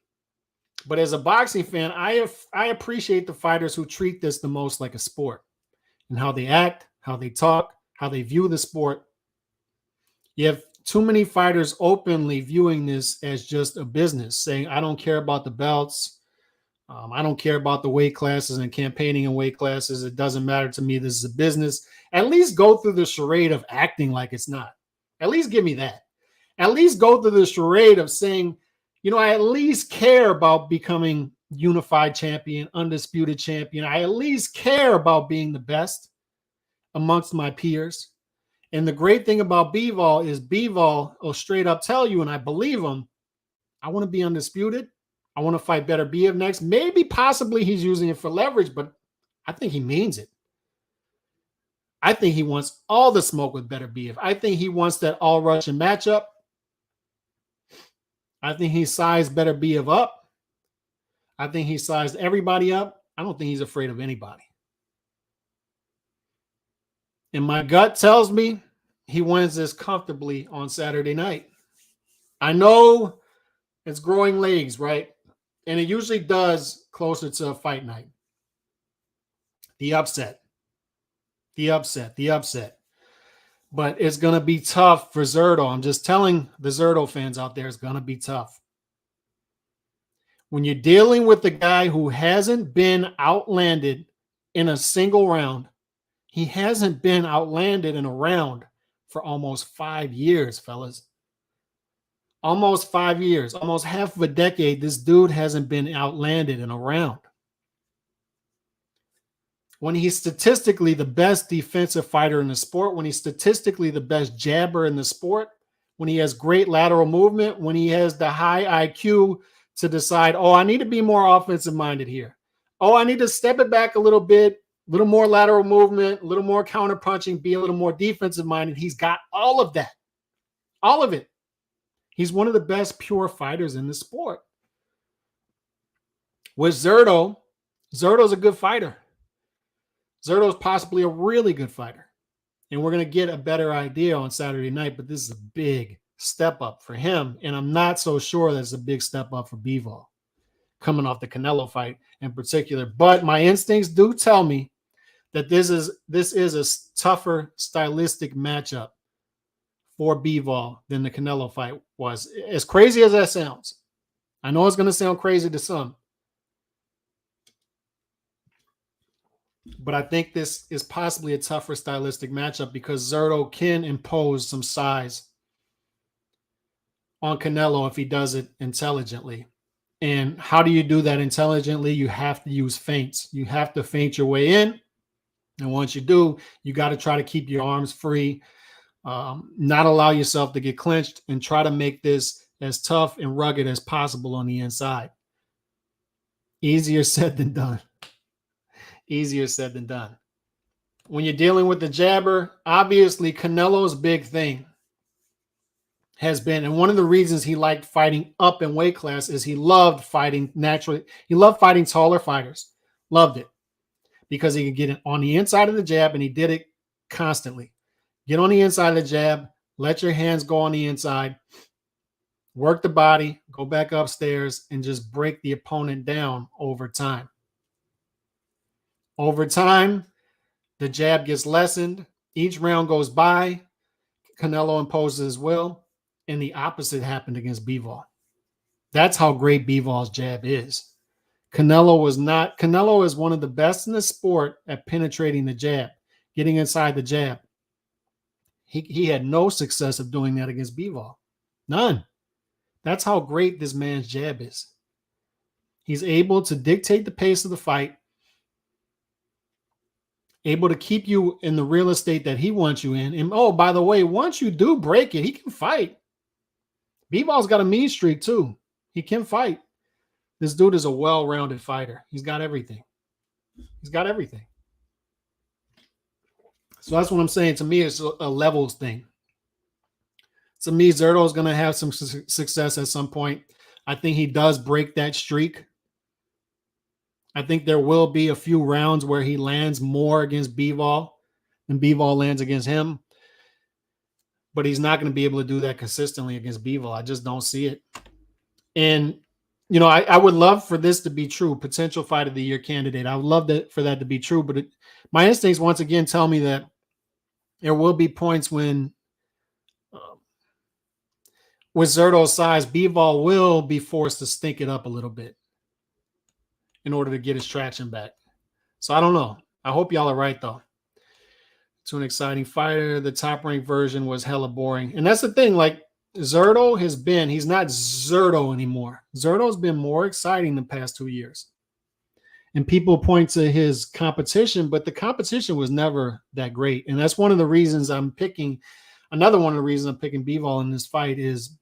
But as a boxing fan, I appreciate the fighters who treat this the most like a sport and how they act, how they talk, how they view the sport. You have too many fighters openly viewing this as just a business, saying, I don't care about the belts. I don't care about the weight classes and campaigning in weight classes. It doesn't matter to me. This is a business. At least go through the charade of acting like it's not. At least give me that. At least go through the charade of saying, you know, I at least care about becoming unified champion, undisputed champion. I at least care about being the best amongst my peers. And the great thing about Bivol is Bivol will straight up tell you, and I believe him, I want to be undisputed. I want to fight Better Biev next. Maybe possibly he's using it for leverage, but I think he means it. I think he wants all the smoke with Better Biev. I think he wants that all-Russian matchup. I think he sized Better Biev up. I think he sized everybody up. I don't think he's afraid of anybody. And my gut tells me he wins this comfortably on Saturday night. I know it's growing legs, right? And it usually does closer to a fight night. The upset. But it's going to be tough for Zurdo. I'm just telling the Zurdo fans out there, it's going to be tough. When you're dealing with the guy who hasn't been outlanded in a single round, he hasn't been outlanded in a round for almost 5 years, fellas. Almost 5 years, almost half of a decade, this dude hasn't been outlanded in a round. When he's statistically the best defensive fighter in the sport, when he's statistically the best jabber in the sport, when he has great lateral movement, when he has the high IQ to decide, oh, I need to be more offensive minded here. Oh, I need to step it back a little bit, a little more lateral movement, a little more counter punching, be a little more defensive minded. He's got all of that, all of it. He's one of the best pure fighters in the sport. With Zurdo, Zurdo's a good fighter. Zurdo's possibly a really good fighter. And we're going to get a better idea on Saturday night, but this is a big step up for him. And I'm not so sure that's a big step up for Bivol coming off the Canelo fight in particular. But my instincts do tell me that this is a tougher stylistic matchup for Bivol than the Canelo fight was. As crazy as that sounds, I know it's going to sound crazy to some, but I think this is possibly a tougher stylistic matchup because Zurdo can impose some size on Canelo if he does it intelligently. And how do you do that intelligently? You have to use feints. You have to feint your way in. And once you do, you got to try to keep your arms free, not allow yourself to get clinched, and try to make this as tough and rugged as possible on the inside. Easier said than done. Easier said than done. When you're dealing with the jabber, obviously Canelo's big thing has been, and one of the reasons he liked fighting up in weight class is he loved fighting naturally. He loved fighting taller fighters. Loved it because he could get it on the inside of the jab, and he did it constantly. Get on the inside of the jab, let your hands go on the inside, work the body, go back upstairs, and just break the opponent down over time. Over time, the jab gets lessened. Each round goes by. Canelo imposes his will, and the opposite happened against Bivol. That's how great Bivol's jab is. Canelo is one of the best in the sport at penetrating the jab, getting inside the jab. He had no success of doing that against Bivol. None. That's how great this man's jab is. He's able to dictate the pace of the fight, able to keep you in the real estate that he wants you in. And oh, by the way, once you do break it, he can fight. Bivol's got a mean streak too. He can fight. This dude is a well-rounded fighter. He's got everything. He's got everything. So that's what I'm saying. To me, it's a levels thing. To me, Zurdo is going to have some success at some point. I think he does break that streak. I think there will be a few rounds where he lands more against Bivol than Bivol lands against him. But he's not going to be able to do that consistently against Bivol. I just don't see it. And, you know, I would love for this to be true, potential fight of the year candidate. I would love for that to be true. But my instincts, once again, tell me that there will be points when, with Zurdo's size, Bivol will be forced to stink it up a little bit in order to get his traction back. So I don't know. I hope y'all are right, though. To an exciting fighter. The top-ranked version was hella boring. And that's the thing. Like, Zurdo he's not Zurdo anymore. Zurdo's been more exciting the past 2 years. And people point to his competition, but the competition was never that great. And that's one of the reasons I'm picking, another one of the reasons I'm picking Bivol in this fight is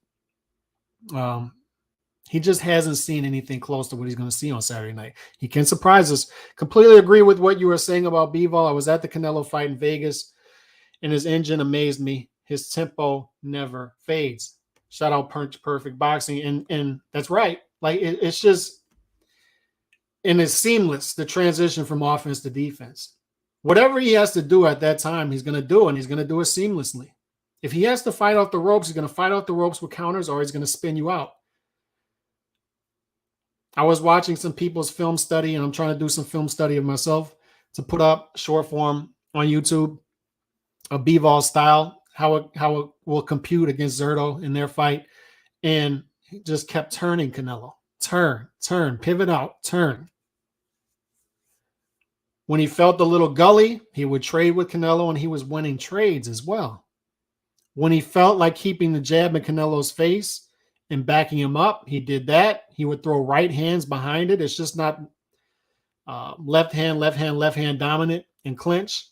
he just hasn't seen anything close to what he's going to see on Saturday night. He can surprise us. Completely agree with what you were saying about Bivol. I was at the Canelo fight in Vegas, and his engine amazed me. His tempo never fades. Shout out Perfect Boxing. And that's right. Like, it's just, and it's seamless, the transition from offense to defense. Whatever he has to do at that time, he's going to do, and he's going to do it seamlessly. If he has to fight off the ropes, he's going to fight off the ropes with counters, or he's going to spin you out. I was watching some people's film study, and I'm trying to do some film study of myself to put up short form on YouTube of Bivol style, how it will compute against Zurdo in their fight. And he just kept turning Canelo. Turn, pivot out, turn. When he felt the little gully, he would trade with Canelo, and he was winning trades as well. When he felt like keeping the jab in Canelo's face and backing him up, he did that. He would throw right hands behind it. It's just not left hand dominant and clinch.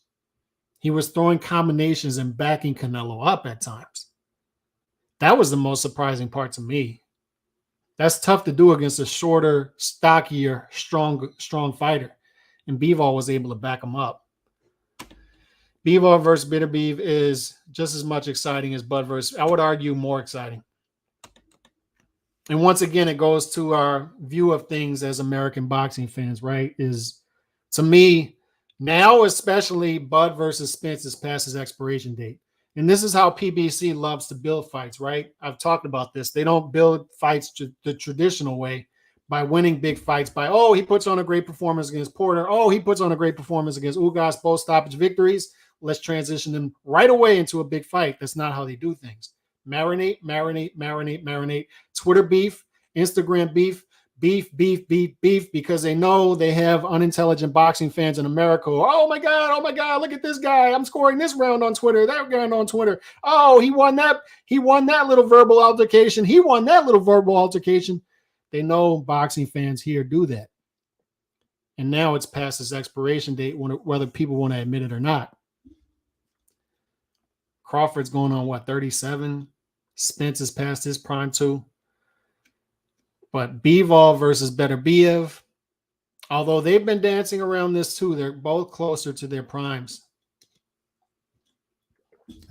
He was throwing combinations and backing Canelo up at times. That was the most surprising part to me. That's tough to do against a shorter, stockier, strong fighter. And Bivol was able to back him up. Bivol versus Bitterbeef is just as much exciting as Bud versus, I would argue, more exciting. And once again, it goes to our view of things as American boxing fans, right? Is, to me, now especially, Bud versus Spence is past his expiration date. And this is how PBC loves to build fights, right? I've talked about this. They don't build fights the traditional way by winning big fights by, oh, he puts on a great performance against Porter. Oh, he puts on a great performance against Ugas, both stoppage victories. Let's transition them right away into a big fight. That's not how they do things. Marinate, marinate, marinate, marinate. Twitter beef, Instagram beef, beef, because they know they have unintelligent boxing fans in America. Oh my God, look at this guy. I'm scoring this round on Twitter, that round on Twitter. Oh, he won that little verbal altercation. He won that little verbal altercation. They know boxing fans here do that. And now it's past its expiration date, whether people want to admit it or not. Crawford's going on, what, 37? Spence is past his prime too. But Bivol versus Beterbiev, although they've been dancing around this too, they're both closer to their primes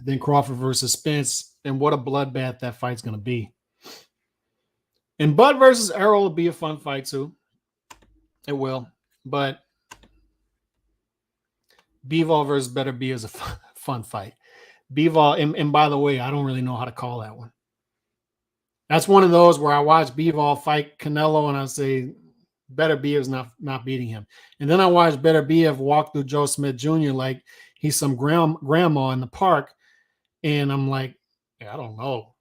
than Crawford versus Spence. And what a bloodbath that fight's going to be. And Bud versus Errol will be a fun fight too. It will. But Bivol versus Beterbiev is a fun fight. Bivol, and by the way, I don't really know how to call that one. That's one of those where I watch Bivol fight Canelo and I say Beterbiev is not beating him. And then I watch Beterbiev walk through Joe Smith Jr. like he's some grandma in the park. And I'm like, yeah, I don't know.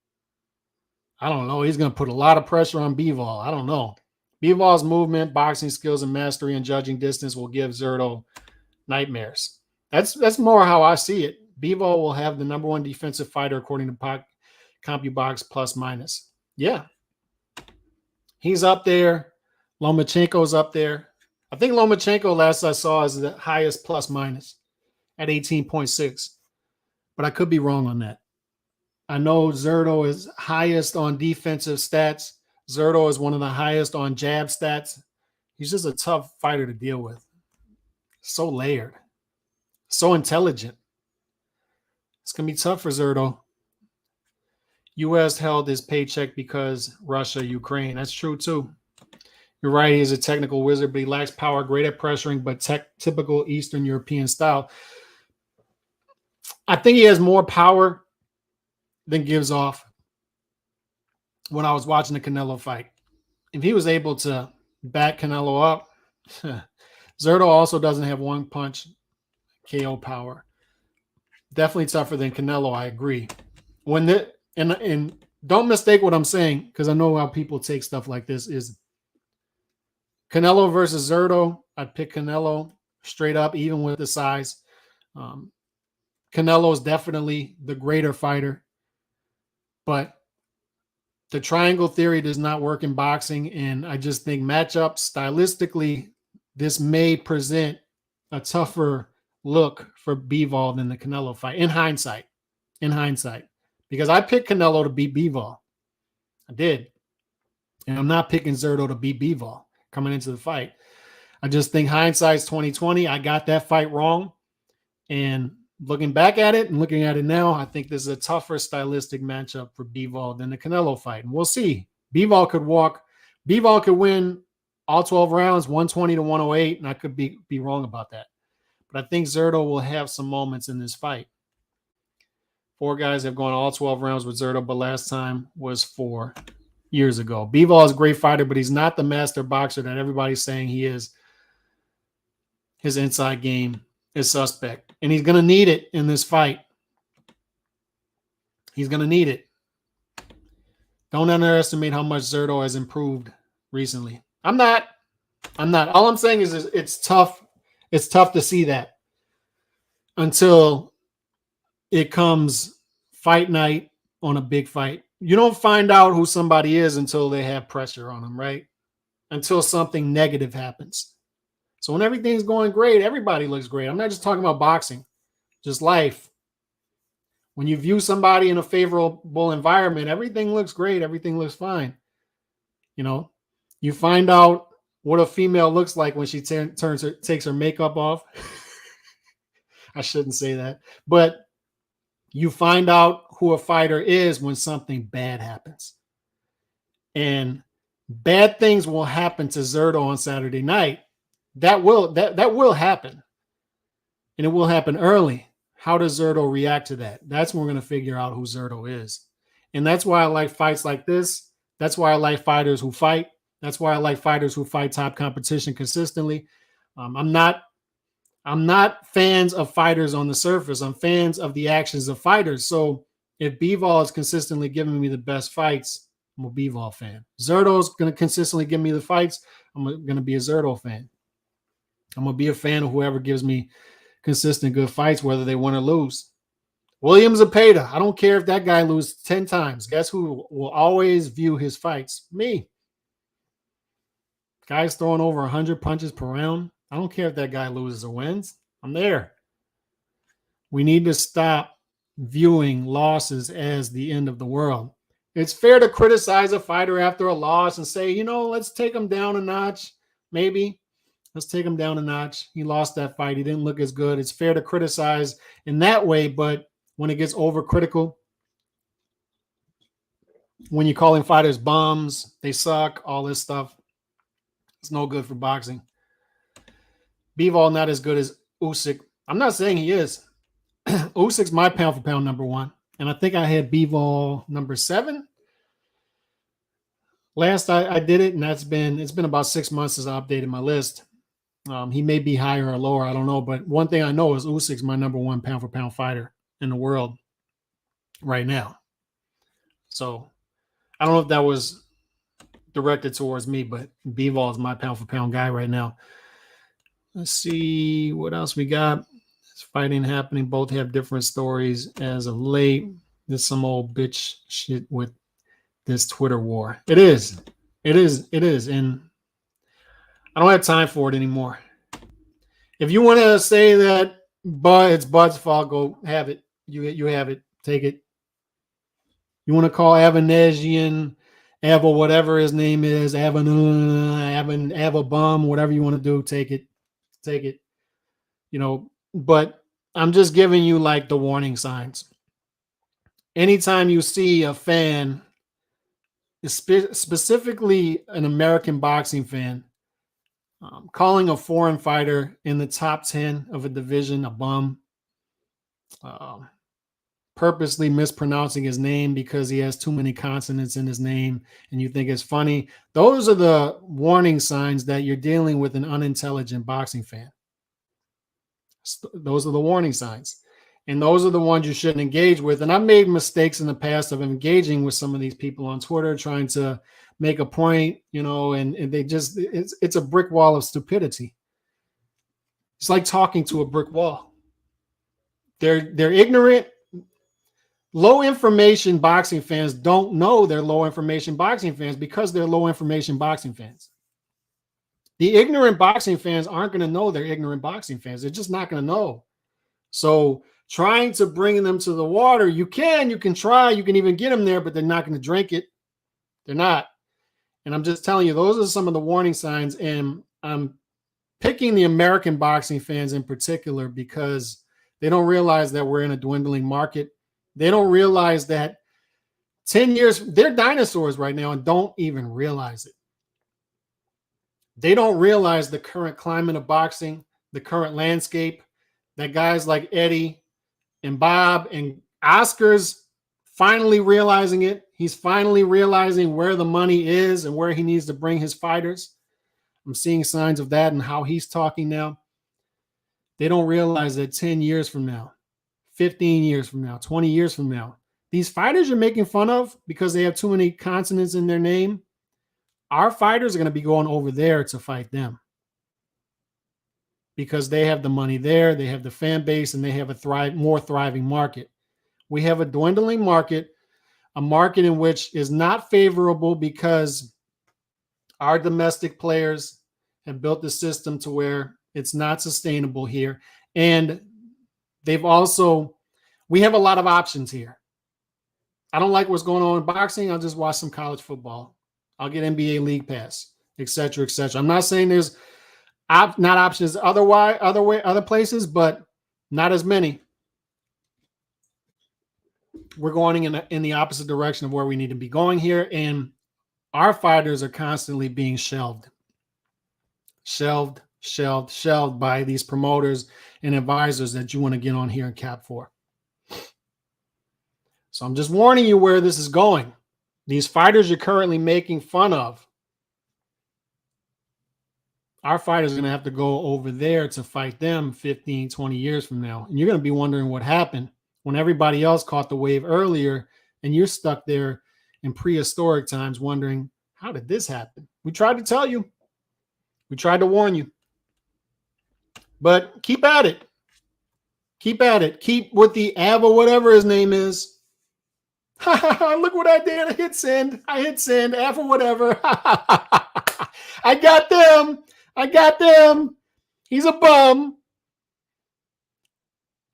He's going to put a lot of pressure on Bivol. I don't know. Bivol's movement, boxing skills, and mastery and judging distance will give Zurdo nightmares. That's more how I see it. Bivol will have the number one defensive fighter according to CompuBox plus minus. Yeah. He's up there. Lomachenko's up there. I think Lomachenko, last I saw, is the highest plus minus at 18.6. But I could be wrong on that. I know Zurdo is highest on defensive stats. Zurdo is one of the highest on jab stats. He's just a tough fighter to deal with. So layered. So intelligent. It's going to be tough for Zurdo. U.S. held his paycheck because Russia, Ukraine. That's true, too. You're right. He's a technical wizard, but he lacks power, great at pressuring, but typical Eastern European style. I think he has more power than gives off when I was watching the Canelo fight. If he was able to back Canelo up, Zurdo also doesn't have one punch KO power. Definitely tougher than Canelo, I agree. And don't mistake what I'm saying, because I know how people take stuff like this, is Canelo versus Zurdo. I'd pick Canelo straight up, even with the size. Canelo is definitely the greater fighter, but the triangle theory does not work in boxing, and I just think matchup stylistically, this may present a tougher look for Bivol than the Canelo fight in hindsight. Because I picked Canelo to beat Bivol. I did. And I'm not picking Zurdo to beat Bivol coming into the fight. I just think hindsight's 2020. I got that fight wrong. And looking back at it and looking at it now, I think this is a tougher stylistic matchup for Bivol than the Canelo fight. And we'll see. Bivol could win all 12 rounds, 120 to 108, and I could be wrong about that. But I think Zurdo will have some moments in this fight. 4 guys have gone all 12 rounds with Zurdo, but last time was 4 years ago. Bivol is a great fighter, but he's not the master boxer that everybody's saying he is. His inside game is suspect, and he's going to need it in this fight. He's going to need it. Don't underestimate how much Zurdo has improved recently. I'm not. All I'm saying is it's tough. It's tough to see that until it comes fight night on a big fight. You don't find out who somebody is until they have pressure on them, right? Until something negative happens. So when everything's going great, everybody looks great. I'm not just talking about boxing, just life. When you view somebody in a favorable environment, everything looks great. Everything looks fine. You know, you find out what a female looks like when she takes her makeup off. I shouldn't say that, but you find out who a fighter is when something bad happens. And bad things will happen to Zurdo on Saturday night. That will happen. And it will happen early. How does Zurdo react to that? That's when we're going to figure out who Zurdo is. And that's why I like fights like this. That's why I like fighters who fight. That's why I like fighters who fight top competition consistently. I'm not fans of fighters on the surface. I'm fans of the actions of fighters. So if Bivol is consistently giving me the best fights, I'm a Bivol fan. Zurdo's going to consistently give me the fights. I'm going to be a Zurdo fan. I'm going to be a fan of whoever gives me consistent good fights, whether they win or lose. William Zepeda, I don't care if that guy loses 10 times. Guess who will always view his fights? Me. Guys throwing over 100 punches per round. I don't care if that guy loses or wins. I'm there. We need to stop viewing losses as the end of the world. It's fair to criticize a fighter after a loss and say, let's take him down a notch. Maybe. Let's take him down a notch. He lost that fight. He didn't look as good. It's fair to criticize in that way, but when it gets overcritical, when you're calling fighters bums, they suck, all this stuff, it's no good for boxing. Bivol not as good as Usyk. I'm not saying he is. Usyk's my pound for pound number one, and I think I had Bivol number 7. Last I did it, and it's been about 6 months since I updated my list. He may be higher or lower, I don't know. But one thing I know is Usyk's my number one pound for pound fighter in the world right now. So I don't know if that was directed towards me, but Bivol is my pound for pound guy right now. Let's see what else we got. There's fighting happening. Both have different stories as of late. There's some old bitch shit with this Twitter war. It is. And I don't have time for it anymore. If you want to say that it's Bud's fault, go have it. You have it. Take it. You want to call Avanezian, Ava, whatever his name is, Ava Bum, whatever you want to do, take it. Take it. But I'm just giving you like the warning signs. Anytime you see a fan, specifically an American boxing fan, calling a foreign fighter in the top 10 of a division a bum, purposely mispronouncing his name because he has too many consonants in his name and you think it's funny, those are the warning signs that you're dealing with an unintelligent boxing fan. Those are the warning signs. And those are the ones you shouldn't engage with. And I've made mistakes in the past of engaging with some of these people on Twitter, trying to make a point, and they just, it's a brick wall of stupidity. It's like talking to a brick wall. They're ignorant. Low information boxing fans don't know they're low information boxing fans because they're low information boxing fans. The ignorant boxing fans aren't going to know they're ignorant boxing fans. They're just not going to know. So trying to bring them to the water, you can try, you can even get them there, but they're not going to drink it. They're not. And I'm just telling you, those are some of the warning signs. And I'm picking the American boxing fans in particular because they don't realize that we're in a dwindling market. They don't realize that 10 years, they're dinosaurs right now and don't even realize it. They don't realize the current climate of boxing, the current landscape, that guys like Eddie and Bob and Oscar's finally realizing it. He's finally realizing where the money is and where he needs to bring his fighters. I'm seeing signs of that and how he's talking now. They don't realize that 10 years from now, 15 years from now, 20 years from now, these fighters you're making fun of because they have too many consonants in their name, our fighters are going to be going over there to fight them because they have the money there, they have the fan base, and they have a more thriving market. We have a dwindling market, a market in which is not favorable because our domestic players have built the system to where it's not sustainable here. And we have a lot of options here. I don't like what's going on in boxing. I'll just watch some college football. I'll get NBA League Pass, et cetera, et cetera. I'm not saying there's not options other places, but not as many. We're going in the opposite direction of where we need to be going here, and our fighters are constantly being shelved. shelved by these promoters and advisors that you want to get on here and cap for. So I'm just warning you where this is going. These fighters you're currently making fun of, our fighters are going to have to go over there to fight them 15, 20 years from now. And you're going to be wondering what happened when everybody else caught the wave earlier and you're stuck there in prehistoric times wondering, how did this happen? We tried to tell you. We tried to warn you. But keep at it. Keep at it. Keep with the Ava, whatever his name is. Look what I did. I hit send. Ava, whatever. I got them. He's a bum.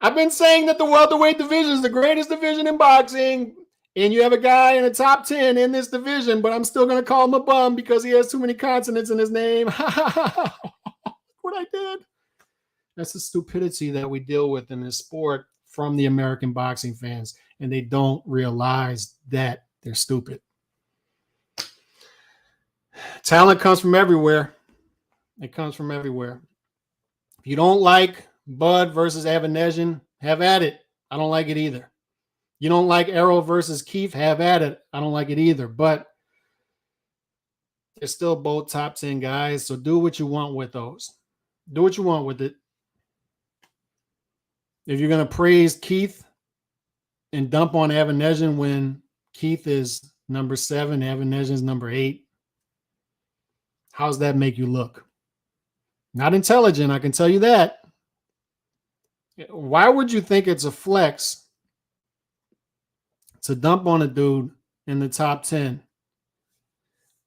I've been saying that the welterweight division is the greatest division in boxing, and you have a guy in the top 10 in this division, but I'm still going to call him a bum because he has too many consonants in his name. What I did. That's the stupidity that we deal with in this sport from the American boxing fans, and they don't realize that they're stupid. Talent comes from everywhere. It comes from everywhere. If you don't like Bud versus Avanesyan, have at it. I don't like it either. You don't like Errol versus Keith, have at it. I don't like it either. But they're still both top 10 guys, so do what you want with those. Do what you want with it. If you're going to praise Keith and dump on Avanesyan when Keith is number 7, Avanesyan is number 8, how's that make you look? Not intelligent, I can tell you that. Why would you think it's a flex to dump on a dude in the top 10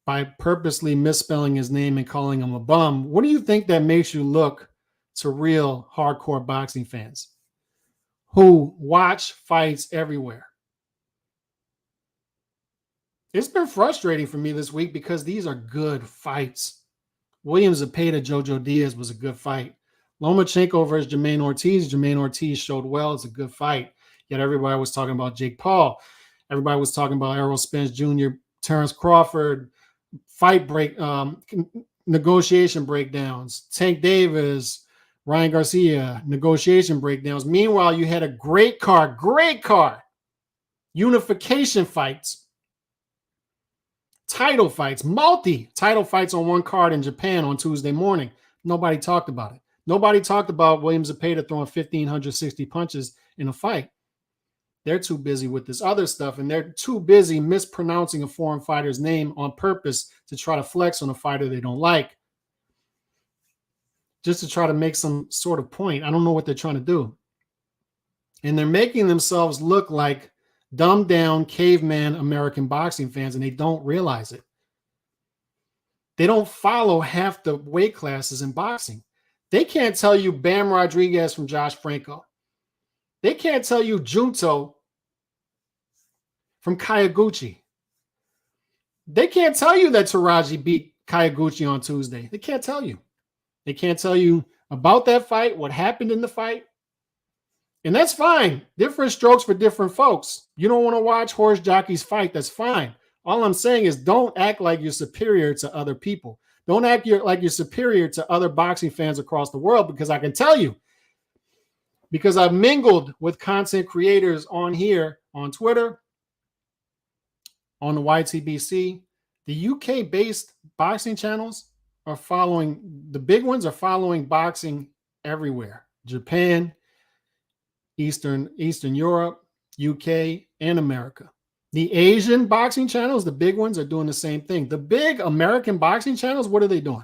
by purposely misspelling his name and calling him a bum? What do you think that makes you look to real hardcore boxing fans who watch fights everywhere? It's been frustrating for me this week because these are good fights. William Zepeda, Jojo Diaz was a good fight. Lomachenko versus Jermaine Ortiz showed well. It's a good fight. Yet everybody was talking about Jake Paul. Everybody was talking about Errol Spence Jr., Terrence Crawford, negotiation breakdowns. Tank Davis, Ryan Garcia, negotiation breakdowns. Meanwhile, you had a great card, unification fights. Title fights, multi-title fights on one card in Japan on Tuesday morning. Nobody talked about it. Nobody talked about William Zepeda throwing 1,560 punches in a fight. They're too busy with this other stuff, and they're too busy mispronouncing a foreign fighter's name on purpose to try to flex on a fighter they don't like, just to try to make some sort of point. I don't know what they're trying to do. And they're making themselves look like dumbed down caveman American boxing fans, and they don't realize it. They don't follow half the weight classes in boxing. They can't tell you Bam Rodriguez from Josh Franco. They can't tell you Junto from Kayaguchi. They can't tell you that Taraji beat Kayaguchi on Tuesday. They can't tell you. They can't tell you about that fight, what happened in the fight. And that's fine. Different strokes for different folks. You don't want to watch horse jockeys fight. That's fine. All I'm saying is don't act like you're superior to other people. Don't act like you're superior to other boxing fans across the world, because I can tell you, because I've mingled with content creators on here, on Twitter, on the YTBC, the UK-based boxing channels are following, the big ones are following boxing everywhere. Japan, Eastern Europe, UK, and America. The Asian boxing channels, the big ones, are doing the same thing. The big American boxing channels, what are they doing?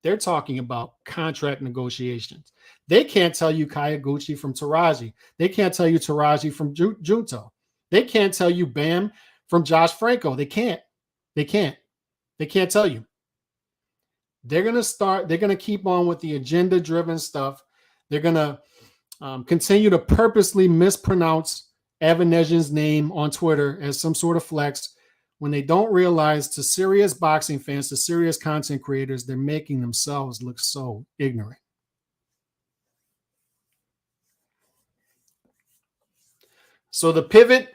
They're talking about contract negotiations. They can't tell you Kayaguchi from Taraji. They can't tell you Taraji from Junto. They can't tell you Bam from Josh Franco. They can't tell you. They're going to keep on with the agenda-driven stuff. They're going to continue to purposely mispronounce Avanesyan's name on Twitter as some sort of flex when they don't realize, to serious boxing fans, to serious content creators, they're making themselves look so ignorant. So the pivot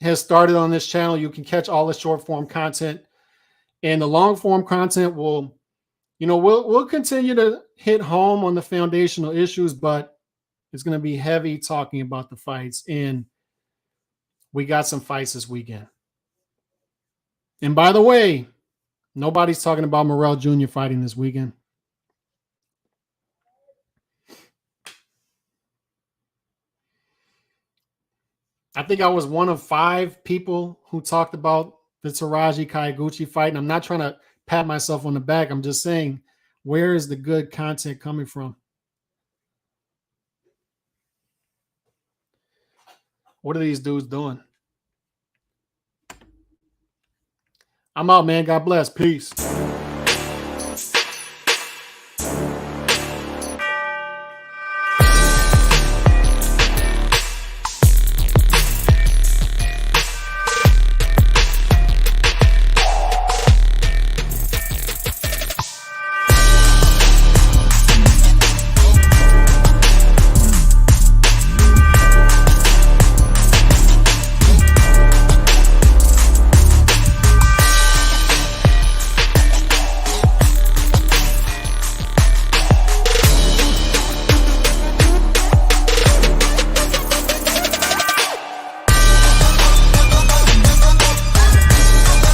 has started on this channel. You can catch all the short form content, and the long form content will we'll continue to hit home on the foundational issues, but it's going to be heavy talking about the fights, and we got some fights this weekend. And by the way, nobody's talking about Morrell Jr. fighting this weekend. I think I was one of 5 people who talked about the Taraji Kaiguchi fight, and I'm not trying to pat myself on the back. I'm just saying, where is the good content coming from? What are these dudes doing? I'm out, man. God bless. Peace.